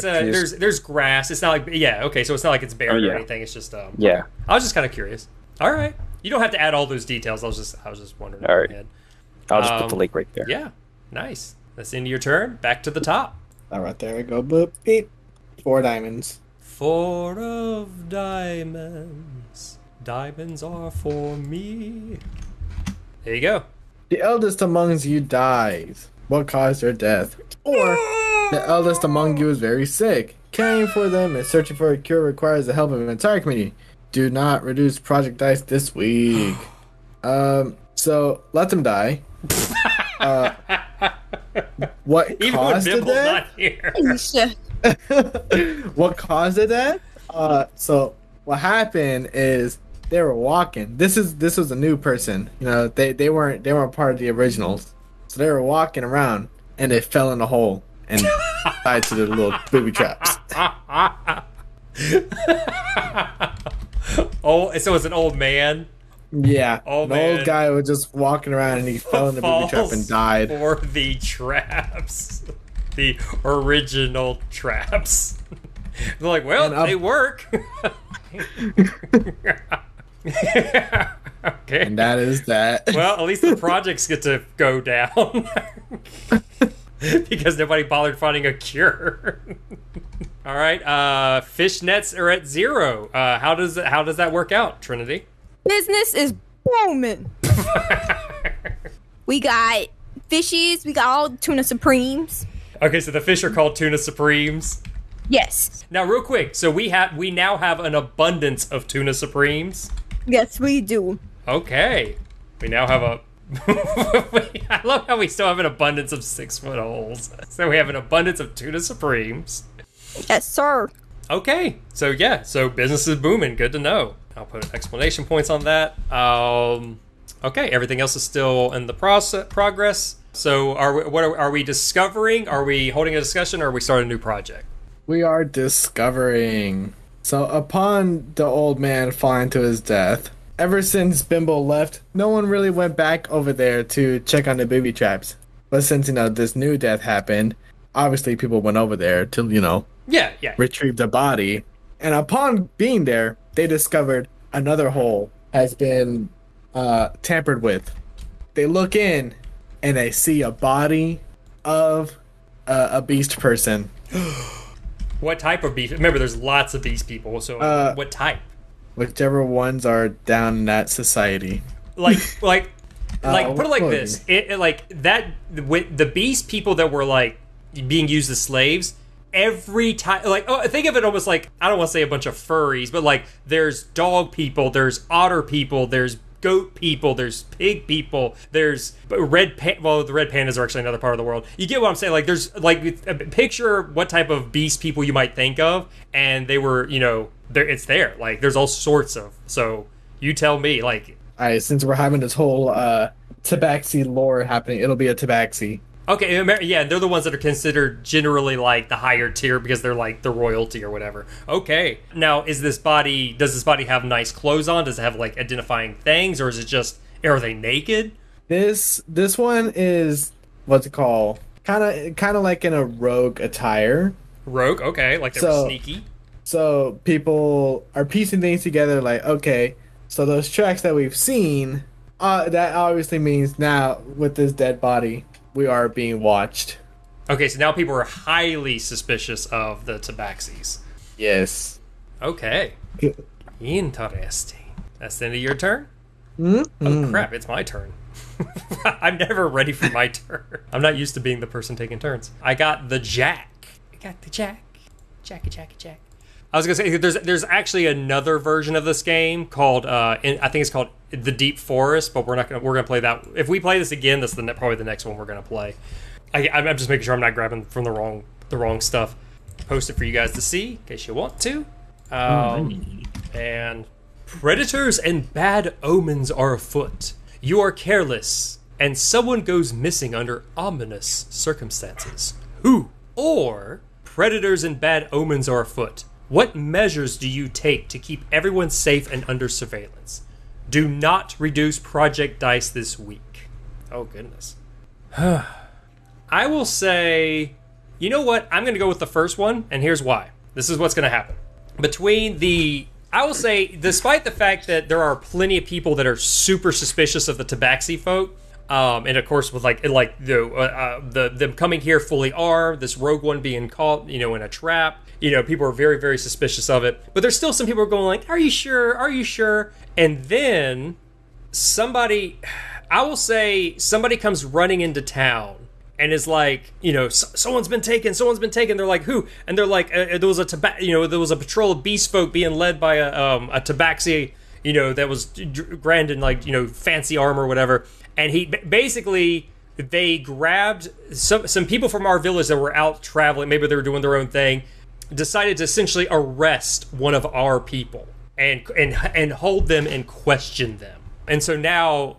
So there's grass. It's not so it's not like it's barren or anything. It's just Yeah. I was just kind of curious. All right. You don't have to add all those details. I was just wondering. All right. I'll just put the lake right there. Yeah. Nice. That's the end of your turn. Back to the top. All right, there we go. Boop, beep. 4 diamonds. 4 of diamonds. Diamonds are for me. There you go. The eldest amongst you dies. What caused their death? Or the eldest among you is very sick. Caring for them and searching for a cure requires the help of an entire community. Do not reduce project dice this week. So let them die. What even caused when Bimble's that? Not here. What caused that? So what happened is they were walking. This was a new person. They weren't part of the originals. So they were walking around and they fell in a hole and died to the little booby traps. Oh, so it's an old man. Yeah, old guy was just walking around and he fell in the booby trap and died. For the traps, the original traps. They're like, well, they work. Okay. And that is that. Well, at least the projects get to go down. Because nobody bothered finding a cure. All right, fish nets are at 0. How does that work out, Trinity? Business is booming. We got fishies. We got all the tuna supremes. Okay, so the fish are called tuna supremes. Yes. Now, real quick, so we now have an abundance of tuna supremes. Yes, we do. Okay, we now have a. I love how we still have an abundance of 6-foot holes. So we have an abundance of tuna supremes. Yes, sir. Okay, so business is booming. Good to know. I'll put explanation points on that. Okay, everything else is still in the progress. So are we discovering? Are we holding a discussion, or are we starting a new project? We are discovering. So upon the old man falling to his death, ever since Bimble left, no one really went back over there to check on the booby traps. But since, this new death happened, obviously people went over there to, Yeah. retrieve the body. And upon being there, they discovered another hole has been tampered with. They look in and they see a body of a beast person. What type of beast? Remember, there's lots of beast people. So, what type? Whichever ones are down in that society. Like, put it like what this: with the beast people that were like being used as slaves. Every time, think of it almost like, I don't want to say a bunch of furries, but like there's dog people, there's otter people, there's goat people, there's pig people, there's the red pandas are actually another part of the world. You get what I'm saying? Like there's picture what type of beast people you might think of, and they were, it's there. Like there's all sorts of. So you tell me, like. All right, since we're having this whole tabaxi lore happening, it'll be a tabaxi. Okay, yeah, they're the ones that are considered generally like the higher tier because they're like the royalty or whatever. Okay, now does this body have nice clothes on? Does it have like identifying things, or is it just, are they naked? This one is, what's it called? Kind of like in a rogue attire. Rogue, okay, like they're sneaky. So people are piecing things together, like, okay, so those tracks that we've seen, that obviously means now with this dead body, we are being watched. Okay, so now people are highly suspicious of the tabaxis. Yes. Okay. Interesting. That's the end of your turn? Mm-hmm. Oh, crap, it's my turn. I'm never ready for my turn. I'm not used to being the person taking turns. I got the Jack. Jack. I was gonna say there's actually another version of this game called I think it's called The Deep Forest, but we're gonna play that. If we play this again, that's probably the next one we're gonna play. I'm just making sure I'm not grabbing from the wrong stuff. Post it for you guys to see in case you want to. And predators and bad omens are afoot. You are careless, and someone goes missing under ominous circumstances. Who? Or predators and bad omens are afoot. What measures do you take to keep everyone safe and under surveillance? Do not reduce project dice this week. Oh, goodness. I will say, you know what? I'm going to go with the first one, and here's why. This is what's going to happen. I will say, despite the fact that there are plenty of people that are super suspicious of the tabaxi folk, and of course with them coming here fully armed, this rogue one being caught, in a trap, people are very, very suspicious of it. But there's still some people who are going like, are you sure? Are you sure? And then somebody comes running into town and is like, someone's been taken. They're like, who? And they're like, there was a patrol of beast folk being led by a tabaxi, that was grand in fancy armor or whatever. And they grabbed some people from our village that were out traveling. Maybe they were doing their own thing. Decided to essentially arrest one of our people and hold them and question them. And so now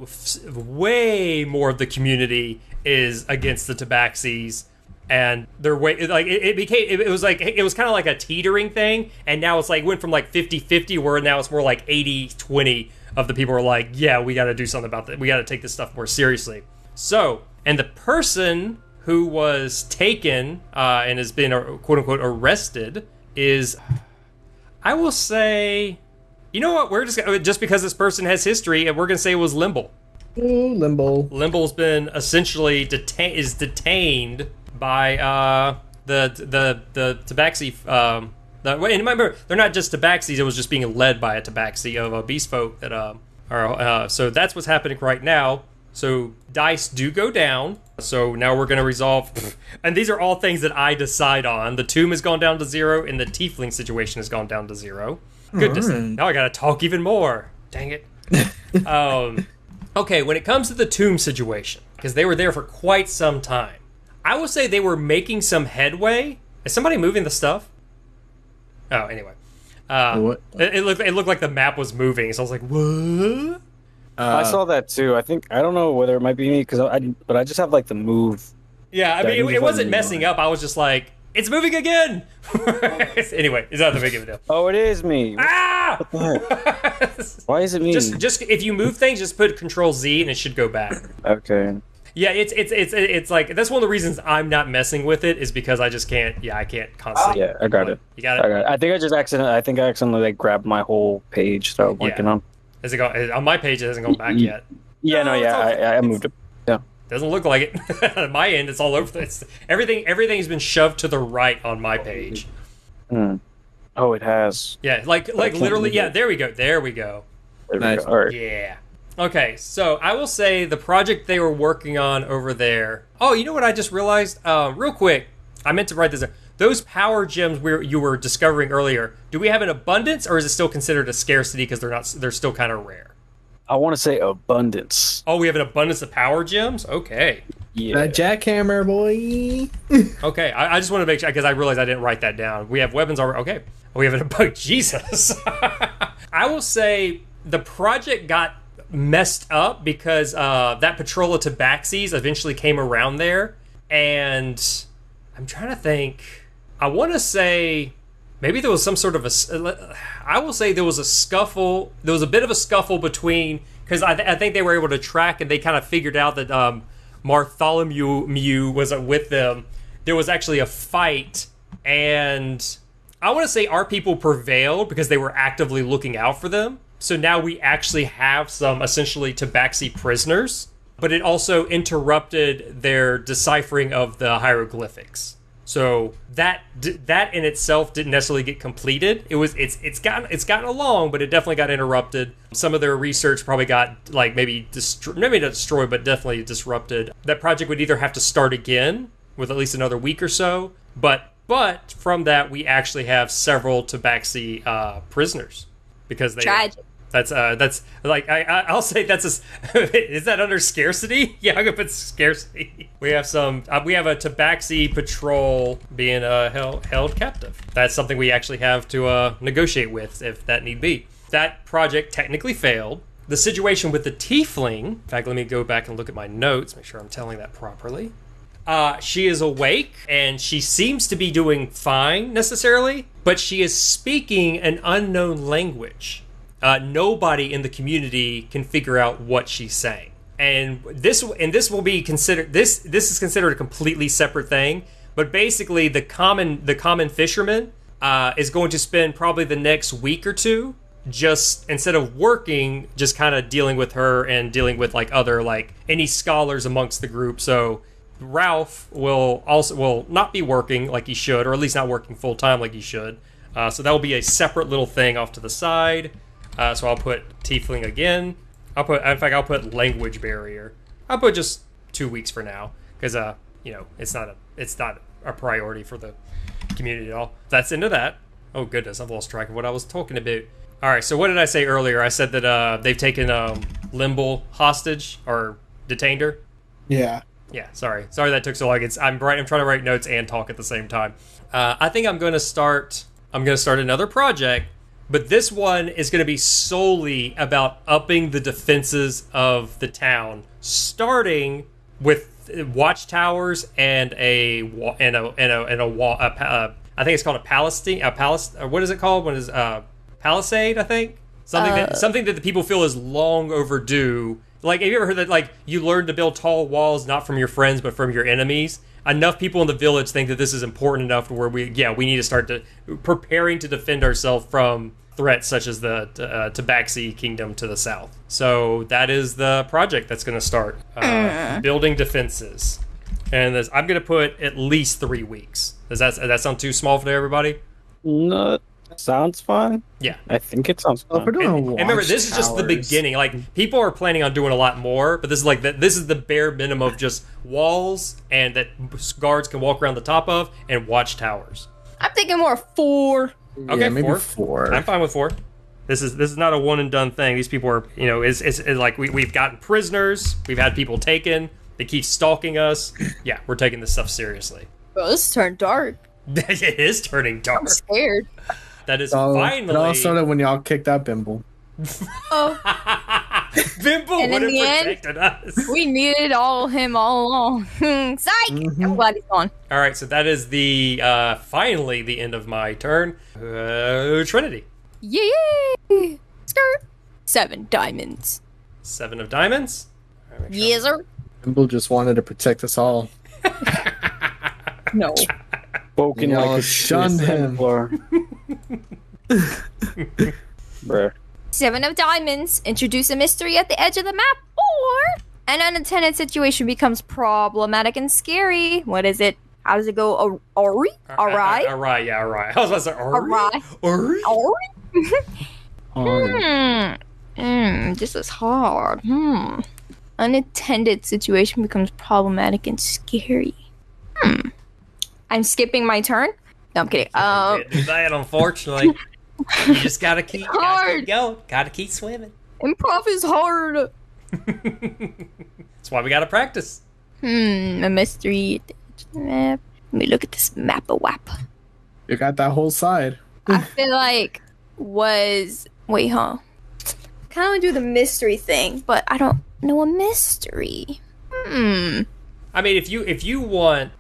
way more of the community is against the tabaxis, and they're it was kind of like a teetering thing, and now it's like went from like 50-50 where now it's more like 80-20 of the people are like, yeah, we got to do something about that. We got to take this stuff more seriously. So, and the person who was taken and has been quote unquote arrested is, I will say, you know what? We're just because this person has history, and we're gonna say it was Limble. Ooh, Limble. Limble's been essentially detained by the tabaxi. And remember, they're not just tabaxis. It was just being led by a tabaxi of beast folk that are. So that's what's happening right now. So dice do go down. So now we're going to resolve. And these are all things that I decide on. The tomb has gone down to 0, and the tiefling situation has gone down to 0. Goodness. Right. Now I got to talk even more. Dang it. Okay, when it comes to the tomb situation, because they were there for quite some time, I will say they were making some headway. Is somebody moving the stuff? Oh, anyway. It looked like the map was moving, so I was like, what? I saw that too. I don't know whether it might be me, but I just have like the move. Yeah, I mean, it wasn't messing up. I was just like, It's moving again! Anyway, it's not that big of a deal. Oh, it is me. Ah! Why is it me? Just if you move things, just put Control Z and it should go back. Okay. Yeah, it's like that's one of the reasons I'm not messing with it is because I just can't. Yeah, I can't constantly. Yeah, I got it. You got it. I think I accidentally like grabbed my whole page that I was working on. Has it gone on my page? It hasn't gone back yet. Yeah, I moved it. Yeah. Doesn't look like it. On my end, it's all over. Everything's been shoved to the right on my page. Oh, it has. Yeah, like literally. Yeah, there we go. There we go. Nice. All right. Yeah. Okay, so I will say the project they were working on over there. Oh, you know what I just realized? Real quick, I meant to write this down. Those power gems you were discovering earlier. Do we have an abundance, or is it still considered a scarcity because they're still kind of rare? I want to say abundance. Oh, we have an abundance of power gems? Okay. Yeah. That jackhammer, boy. Okay, I just want to make sure, because I realized I didn't write that down. We have weapons already. Okay. We have an abundance. Jesus. I will say the project got messed up because that patrol of Tabaxis eventually came around there. And I'm trying to think. I want to say maybe there was some sort of I will say there was a scuffle. There was a bit of a scuffle between, because I think they were able to track and they kind of figured out that Bartholomew was with them. There was actually a fight, and I want to say our people prevailed because they were actively looking out for them. So now we actually have some essentially Tabaxi prisoners, but it also interrupted their deciphering of the hieroglyphics. So that in itself didn't necessarily get completed. It's gotten along, but it definitely got interrupted. Some of their research probably got like maybe not destroyed, but definitely disrupted. That project would either have to start again with at least another week or so. But from that, we actually have several Tabaxi prisoners because they. Tragic. That's like I'll say that's is that under scarcity? Yeah, I'm gonna put scarcity. We have a Tabaxi patrol being held captive. That's something we actually have to negotiate with if that need be. That project technically failed. The situation with the tiefling. In fact, let me go back and look at my notes. Make sure I'm telling that properly. She is awake and she seems to be doing fine necessarily, but she is speaking an unknown language. Nobody in the community can figure out what she's saying, and this will be considered. This is considered a completely separate thing. But basically, the common fisherman is going to spend probably the next week or two just instead of working, just kind of dealing with her and dealing with like other like any scholars amongst the group. So Ralph will not be working like he should, or at least not working full time like he should. So that will be a separate little thing off to the side. So I'll put tiefling again. I'll put language barrier. I'll put just 2 weeks for now because it's not a priority for the community at all. That's into that. Oh goodness, I've lost track of what I was talking about. All right, so what did I say earlier? I said that they've taken Bimble hostage or detained her. Yeah. Yeah. Sorry that took so long. I'm trying to write notes and talk at the same time. I think I'm going to start another project. But this one is going to be solely about upping the defenses of the town, starting with watchtowers and a wall. I think it's called a palace. What is it called? What is palisade? I think something that the people feel is long overdue. Like, have you ever heard that? Like, you learn to build tall walls not from your friends but from your enemies. Enough people in the village think that this is important enough to where we need to start preparing to defend ourselves from threats such as the Tabaxi kingdom to the south. So that is the project that's going to start. Building defenses. And I'm going to put at least 3 weeks. Does that sound too small for everybody? No, sounds fine. Yeah. I think it sounds fine. And remember, this is just the beginning. Like, people are planning on doing a lot more, but this is the bare minimum of just walls and that guards can walk around the top of and watchtowers. I'm thinking more 4. Okay, yeah, maybe 4. I'm fine with 4. This is not a one and done thing. These people are, it's like we've gotten prisoners, we've had people taken, they keep stalking us. Yeah, we're taking this stuff seriously. Bro, this is turning dark. It is turning dark. I'm scared. That is finally. It all started when y'all kicked out Bimble. Oh. Bimble And would in have the end, protected us. We needed him all along. Psych! I'm glad he's gone. All right, so that is the finally the end of my turn. Trinity. Yay! Skirt. 7 diamonds. 7 of diamonds. All right, make sure Yes, sir. Bimble just wanted to protect us all. No. Spoken Y'all like a shunned him. Bruh. 7 of diamonds. Introduce a mystery at the edge of the map, or an unattended situation becomes problematic and scary. What is it? How does it go? Awry? Awry? Awry, yeah, awry. I was about to say awry. Awry? Awry? Awry? This is hard. Unattended situation becomes problematic and scary. I'm skipping my turn? No, I'm kidding. Can't do that, unfortunately. You just gotta keep going. Gotta keep swimming. Improv is hard. That's why we gotta practice. A mystery at the edge of the map. Let me look at this map a wap. You got that whole side. I feel like wait, huh? Kind of want to do the mystery thing, but I don't know a mystery. I mean, if you want,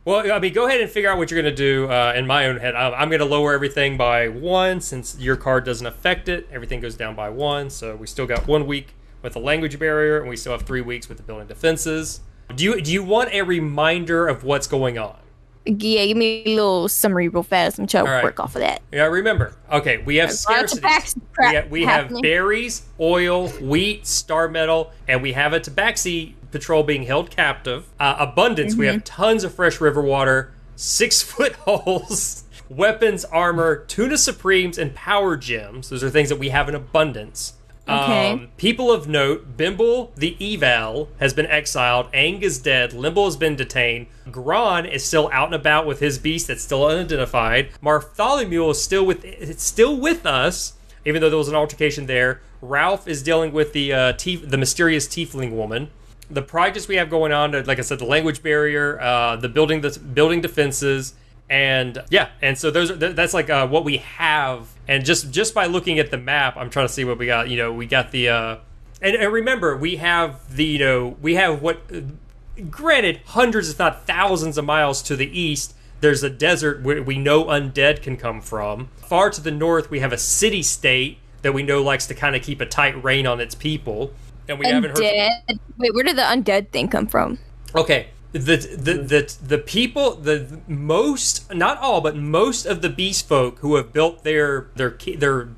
well, I mean, go ahead and figure out what you're gonna do. In my own head, I'm gonna lower everything by 1 since your card doesn't affect it. Everything goes down by 1, so we still got 1 week with the language barrier, and we still have 3 weeks with the building defenses. Do you want a reminder of what's going on? Yeah, give me a little summary real fast. I'm trying to All right. work off of that. Yeah, remember. Okay, we have scarcity. We have berries, oil, wheat, star metal, and we have a tabaxi patrol being held captive. Abundance, we have tons of fresh river water, 6-foot holes, weapons, armor, tuna supremes, and power gems. Those are things that we have in abundance. Okay. People of note, Bimble, the eval, has been exiled. Aang is dead. Limbo has been detained. Gron is still out and about with his beast that's still unidentified. Bartholomew is still with us, even though there was an altercation there. Ralph is dealing with the mysterious tiefling woman. The projects we have going on, like I said, the language barrier, the building defenses, and so that's like what we have. And just by looking at the map, I'm trying to see what we got. We got the and remember, we have what, granted, hundreds if not thousands of miles to the east, there's a desert where we know undead can come from. Far to the north, we have a city-state that we know likes to kind of keep a tight rein on its people. And we haven't heard from... Wait, where did the undead thing come from? Okay, the people, most, not all, but most of the beast folk who have built their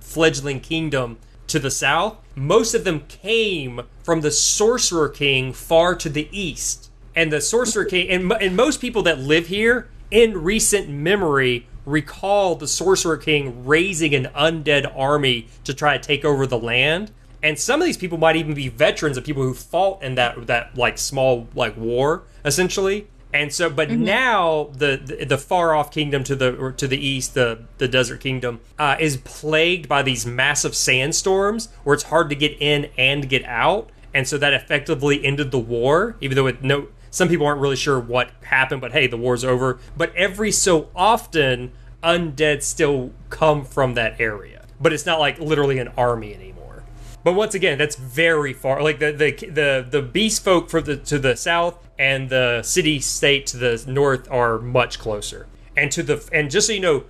fledgling kingdom to the south, most of them came from the Sorcerer King far to the east. And the Sorcerer King, and most people that live here in recent memory recall the Sorcerer King raising an undead army to try to take over the land. And some of these people might even be veterans of people who fought in that like small like war, essentially. And so, but now the far off kingdom to the east, the desert kingdom, is plagued by these massive sandstorms where it's hard to get in and get out. And so that effectively ended the war, even though some people aren't really sure what happened. But hey, the war's over. But every so often, undead still come from that area. But it's not like literally an army anymore. But once again, that's very far. Like the beast folk to the south and the city state to the north are much closer. And just so you know,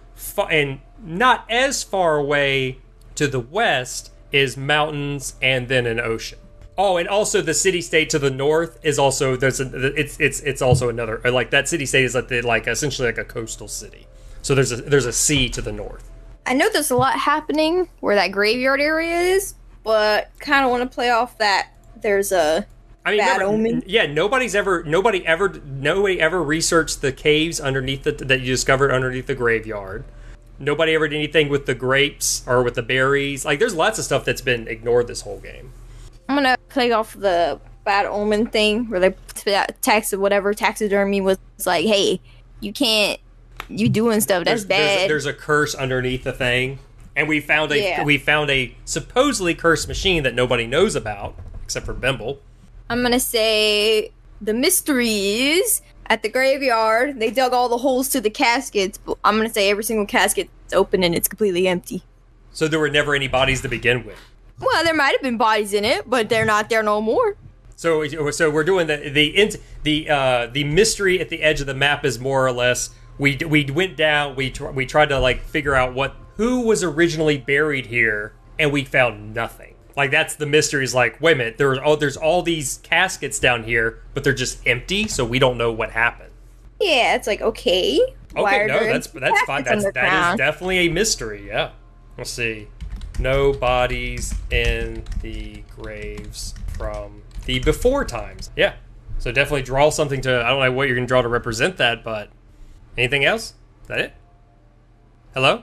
and not as far away to the west is mountains and then an ocean. Oh, and also the city state to the north is also it's also another, like that city state is like essentially like a coastal city. So there's a sea to the north. I know there's a lot happening where that graveyard area is, but kind of want to play off that there's a bad omen. Yeah, nobody ever researched the caves underneath that you discovered underneath the graveyard. Nobody ever did anything with the grapes or with the berries. Like, there's lots of stuff that's been ignored this whole game. I'm gonna play off the bad omen thing where they taxidermy was like, hey, you doing stuff that's bad. There's a curse underneath the thing. And we found a supposedly cursed machine that nobody knows about, except for Bimble. I'm gonna say the mystery is at the graveyard. They dug all the holes to the caskets, but I'm gonna say every single casket is open and it's completely empty. So there were never any bodies to begin with. Well, there might have been bodies in it, but they're not there no more. So we're doing the mystery at the edge of the map is more or less we went down, we tried to like figure out who was originally buried here, and we found nothing. Like that's the mystery. Is like, wait a minute, there's all these caskets down here, but they're just empty, so we don't know what happened. Yeah, it's like okay. Okay, no, that's fine. That is definitely a mystery. Yeah. Let's see. No bodies in the graves from the before times. Yeah. So definitely draw something to. I don't know what you're gonna draw to represent that, but anything else? Is that it? Hello?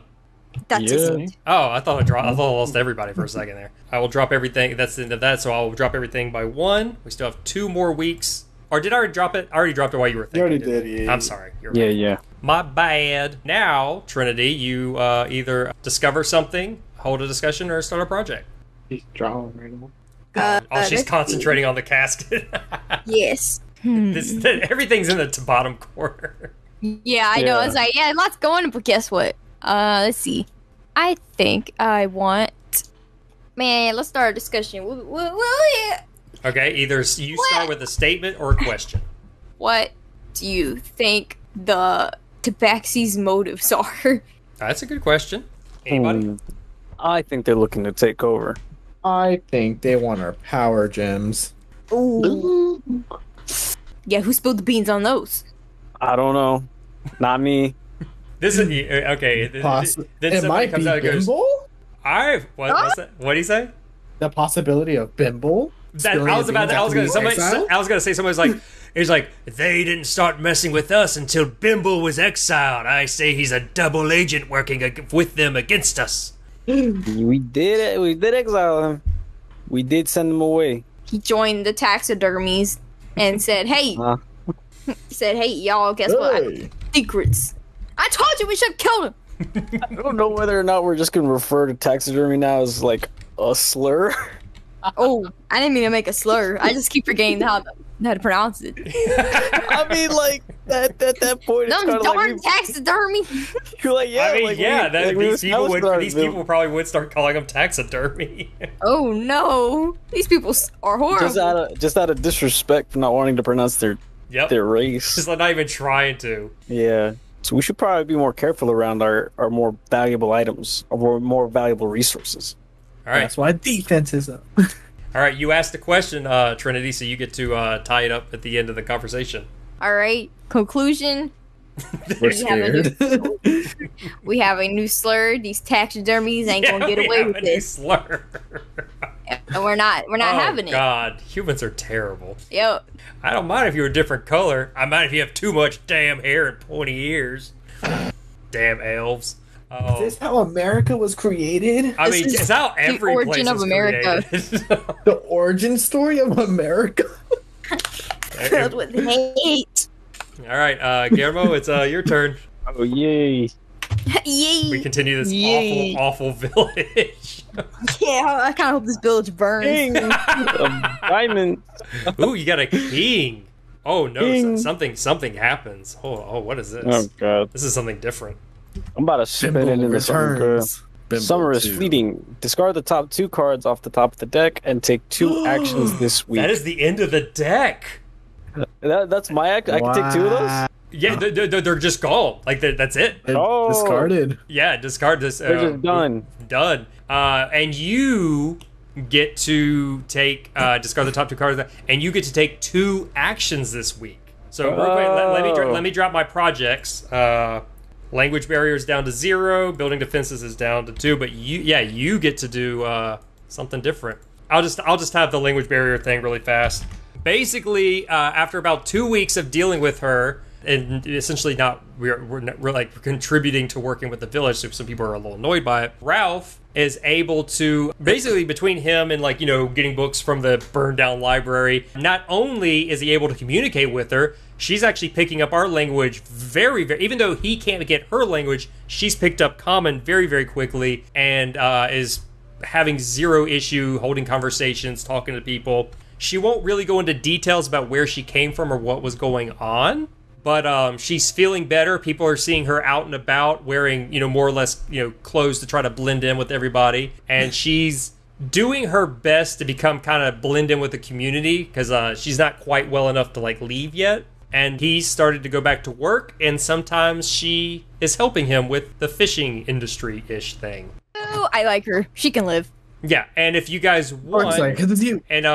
That's it. Oh, I thought I lost everybody for a second there. I will drop everything. That's the end of that. So I'll drop everything by 1. We still have 2 more weeks. Or did I already drop it? I already dropped it while you were thinking. You already did, yeah. I'm sorry. You're right. Yeah. My bad. Now, Trinity, you either discover something, hold a discussion, or start a project. He's drawing right now. She's concentrating on the casket. Yes. Everything's in the bottom corner. Yeah, I know. It's like, yeah, lots going, but guess what? Let's see. I think I want... Man, let's start a discussion. Yeah. Okay, either you start with a statement or a question. What do you think the Tabaxi's motives are? That's a good question. Anybody? I think they're looking to take over. I think they want our power gems. Ooh. Yeah, who spilled the beans on those? I don't know. Not me. This is okay. It might be Bimble? What's that? What do you say? The possibility of Bimble? I was gonna say somebody's like, he's like, they didn't start messing with us until Bimble was exiled. I say he's a double agent working with them against us. We did exile him. We did send him away. He joined the taxidermies and said, "Hey, y'all, guess what? Secrets. I told you we should have killed him." I don't know whether or not we're just gonna refer to taxidermy now as like a slur. Oh, I didn't mean to make a slur. I just keep forgetting how to pronounce it. I mean, like at that point, it's kind of darn like taxidermy. You're like, yeah. I mean, these people probably would start calling them taxidermy. Oh no, these people are horrible. Just out of disrespect for not wanting to pronounce their race. Just not even trying to. Yeah. So we should probably be more careful around our more valuable items, or more valuable resources. All right. That's why defense is up. All right, you asked the question, Trinity, so you get to tie it up at the end of the conversation. All right, conclusion. We're scared. We have a new slur. These taxidermies ain't gonna get away with this slur. And we're not having it. God, humans are terrible. Yep. I don't mind if you're a different color. I mind if you have too much damn hair and pointy ears. Damn elves. Is this how America was created? I mean, it's how every the origin place of America. The origin story of America. Filled with hate. All right, Guillermo, it's your turn. Oh yay! Yay! We continue this awful village. Yeah, I kind of hope this village burns. Diamond. Ooh, you got a king. Oh no, King. something happens. Oh, what is this? Oh god, this is something different. I'm about to spin it into returns. Summer is fleeting. Discard the top 2 cards off the top of the deck and take 2 actions this week. That is the end of the deck. That's my act. I can take 2 of those. Yeah, they're just gone. Like that's it. Discarded. Yeah, discard this. They're just done. Done. And you get to take discard the top 2 cards, and you get to take 2 actions this week. So let me drop my projects. Language barriers down to 0. Building defenses is down to 2. But you get to do something different. I'll just have the language barrier thing really fast. Basically, after about 2 weeks of dealing with her, and essentially we're like contributing to working with the village, so some people are a little annoyed by it. Ralph is able to, basically between him and getting books from the burned down library, not only is he able to communicate with her, she's actually picking up our language very, very, even though he can't get her language, she's picked up common very, very quickly, and is having 0 issue holding conversations, talking to people. She won't really go into details about where she came from or what was going on, but she's feeling better. People are seeing her out and about wearing, more or less, clothes to try to blend in with everybody. And she's doing her best to become kind of blend in with the community because she's not quite well enough to like leave yet. And he started to go back to work, and sometimes she is helping him with the fishing industry-ish thing. Oh, I like her. She can live. Yeah, and if you guys want, because it's you. and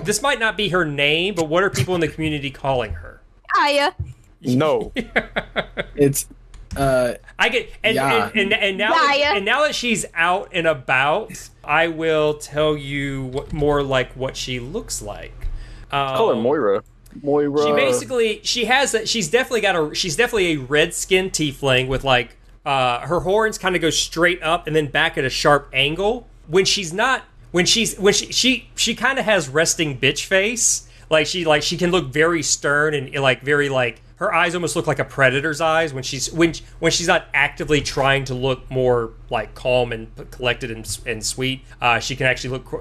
this might not be her name, but what are people in the community calling her? Aya. No. It's I get and now that she's out and about, I will tell you more like what she looks like. Call her Moira. She's definitely a red-skinned tiefling with like her horns kind of go straight up and then back at a sharp angle. She kind of has resting bitch face. She can look very stern and like very like her eyes almost look like a predator's eyes when she's not actively trying to look more like calm and collected and sweet. She can actually look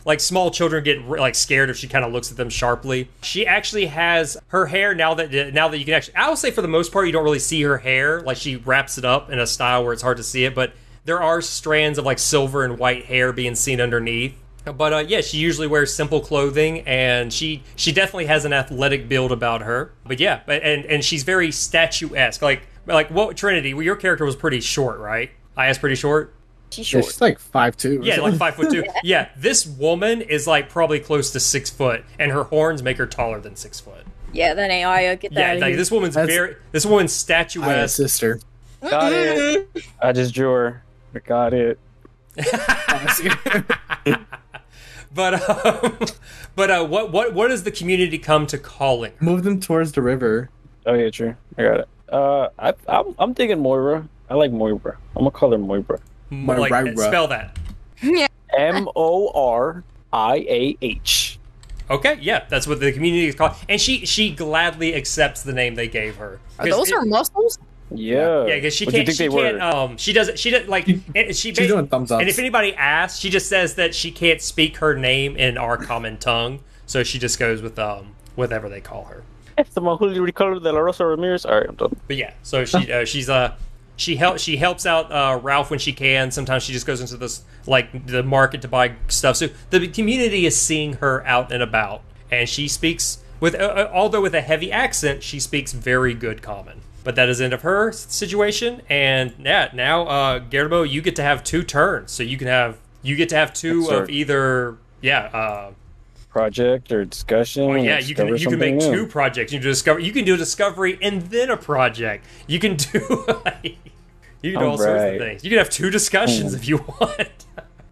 like small children get like scared if she kind of looks at them sharply. She actually has her hair now that you can actually, I will say for the most part you don't really see her hair. Like she wraps it up in a style where it's hard to see it, but there are strands of like silver and white hair being seen underneath. But yeah, she usually wears simple clothing, and she definitely has an athletic build about her. But yeah, and she's very statuesque. Like what Trinity? Well, your character was pretty short, right? I asked pretty short. She's short. Yeah, she's like 5'2". Yeah, like 5'2". Yeah, this woman is like probably close to 6 foot, and her horns make her taller than 6 foot. Yeah, that ain't Aya. Get that out of like here. this woman's statuesque. My sister. Got it. I just drew her. I got it. But what does the community come to calling? Move them towards the river. Oh yeah, true. I got it. I'm digging Moira. I like Moira. I'm gonna call her Moira. Spell that. Yeah. Moriah. Okay, yeah, that's what the community is called, and she gladly accepts the name they gave her. Are those her muscles? Yeah. Yeah, because she What do you can't. think She they can't. were? She doesn't. She's doing thumbs ups. And if anybody asks, she just says that she can't speak her name in our common tongue, so she just goes with whatever they call her. Julio Ricardo de la Rosa Ramirez. All right, I'm done. But yeah, so she helps out Ralph when she can. Sometimes she just goes into this like the market to buy stuff. So the community is seeing her out and about, and she speaks with although with a heavy accent, she speaks very good common. But that is the end of her situation, and yeah, now Guillermo, you get to have 2 turns, so you get to have 2 of either project or discussion. Oh yeah, you can make 2 projects. You can do a discovery and then a project. You can do all sorts of things. You can have 2 discussions if you want.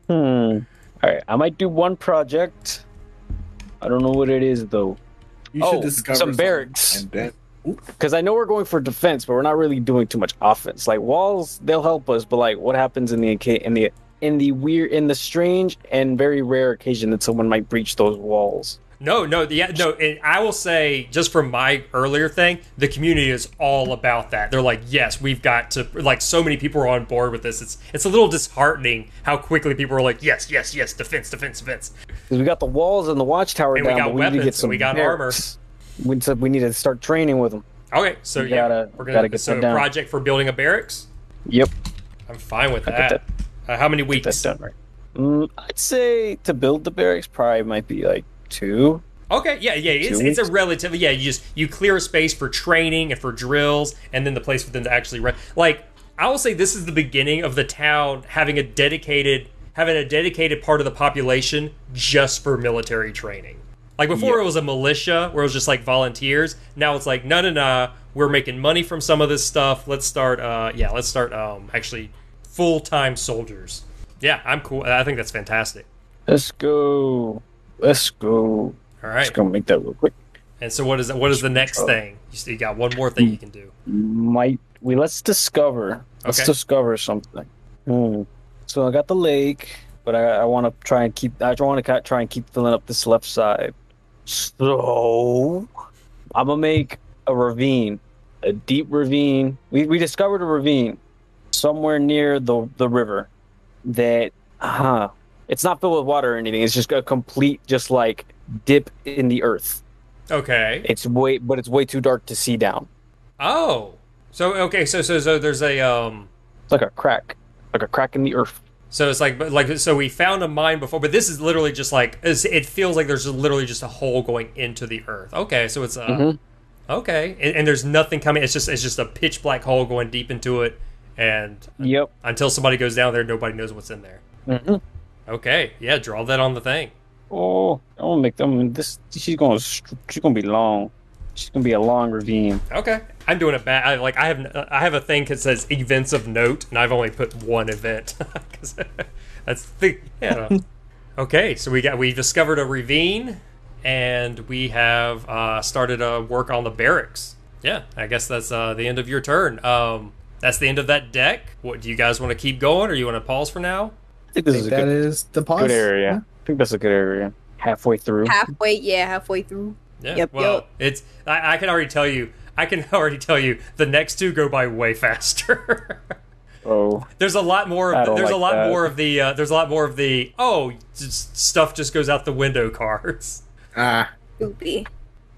All right, I might do 1 project. I don't know what it is though. You should discover some barracks. And then, because I know we're going for defense, but we're not really doing too much offense. Like walls, they'll help us, but like what happens in the strange and very rare occasion that someone might breach those walls? No. And I will say, just from my earlier thing, the community is all about that. They're like, yes, we've got to. Like, so many people are on board with this. It's a little disheartening how quickly people are like, yes, defense. Because we got the walls and the watchtower and down, we got but weapons, we need to get some and we got barracks. We need to start training with them. Okay, so we're gonna get a project for building a barracks. Yep, I'm fine with that. How many weeks? That's done right. I'd say to build the barracks probably might be like 2. Okay, yeah. It's a relatively you clear a space for training and for drills, and then the place for them to actually run. Like I will say, this is the beginning of the town having a dedicated part of the population just for military training. Like before, It was a militia where it was just like volunteers. Now it's like no, we're making money from some of this stuff. Let's start actually full-time soldiers. Yeah, I'm cool. I think that's fantastic. Let's go. All right. Just gonna make that real quick. And so what is the next thing? You got one more thing you can do. Let's discover. Let's Okay. discover something. So I got the lake, but I want to try and keep filling up this left side. So I'm gonna make a ravine, a deep ravine. We discovered a ravine somewhere near the river that it's not filled with water or anything. It's just a complete just like dip in the earth. Okay. It's way too dark to see down. Oh. So there's a It's like a crack in the earth. So it's like so we found a mine before, but this is literally just like it feels like there's literally just a hole going into the earth. Okay, so it's okay, and there's nothing coming. It's just a pitch black hole going deep into it, and until somebody goes down there, nobody knows what's in there. Mm-hmm. Okay, yeah, draw that on the thing. Oh, I'm gonna make them. She's gonna be long. She's gonna be a long ravine. Okay, I'm doing it bad. I have a thing that says events of note, and I've only put one event. That's the Okay, so we discovered a ravine, and we have started work on the barracks. Yeah, I guess that's the end of your turn. That's the end of that deck. What do you guys want to keep going, or you want to pause for now? I think this is the pause. Good area. Yeah. I think that's a good area. Halfway through. Halfway through. Yeah. Yep. It's. I can already tell you. The next two go by way faster. Oh. There's a lot more. There's a lot more of the. Stuff just goes out the window cards. Spoopy.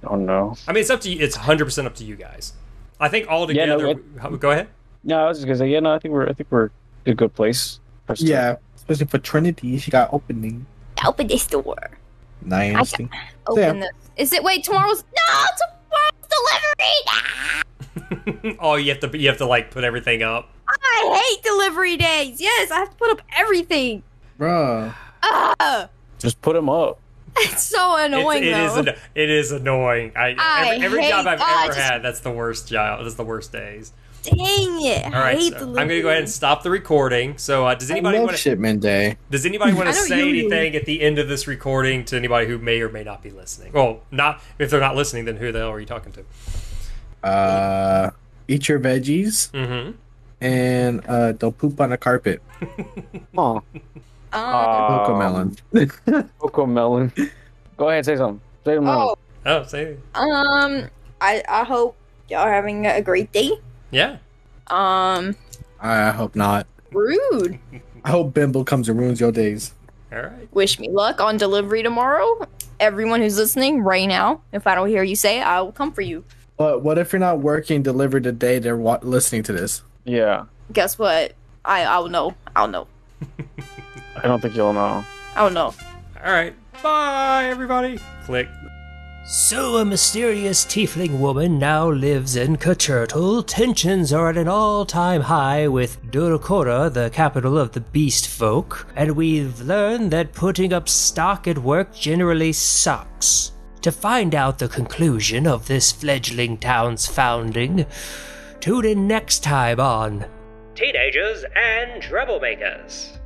Oh no. I mean, it's up to you. It's 100% up to you guys. I think all together. Go ahead. No, I was just gonna say. I think we're in a good place. Yeah, especially for Trinity, she got opening. Open this door. Nice. Open this. Is it? Wait, tomorrow's delivery. Oh, you have to like put everything up. I hate delivery days. Yes, I have to put up everything. Bruh. Just put them up. It's so annoying. It is annoying. Every job I've ever had, that's the worst job. That's the worst days. Dang it! All right, so I'm going to go ahead and stop the recording. So, does anybody want to Shipment Day? Does anybody want to say anything at the end of this recording to anybody who may or may not be listening? Well, not if they're not listening, then who the hell are you talking to? Eat your veggies. Mm-hmm. And don't poop on the carpet. Oh. Cocomelon. Cocomelon. Go ahead, say something. Say something. Say it. I hope y'all are having a great day. Yeah. I hope not. Rude. I hope Bimble comes and ruins your days. All right. Wish me luck on delivery tomorrow. Everyone who's listening right now, if I don't hear you say it, I will come for you. But what if you're not working delivery the day they're listening to this? Yeah. Guess what? I'll know. I'll know. I don't think you'll know. I'll know. All right. Bye, everybody. Click. So a mysterious tiefling woman now lives in KaChurtle. Tensions are at an all-time high with Durakora, the capital of the beast folk, and we've learned that putting up stock at work generally sucks. To find out the conclusion of this fledgling town's founding, tune in next time on Teenagers and Troublemakers.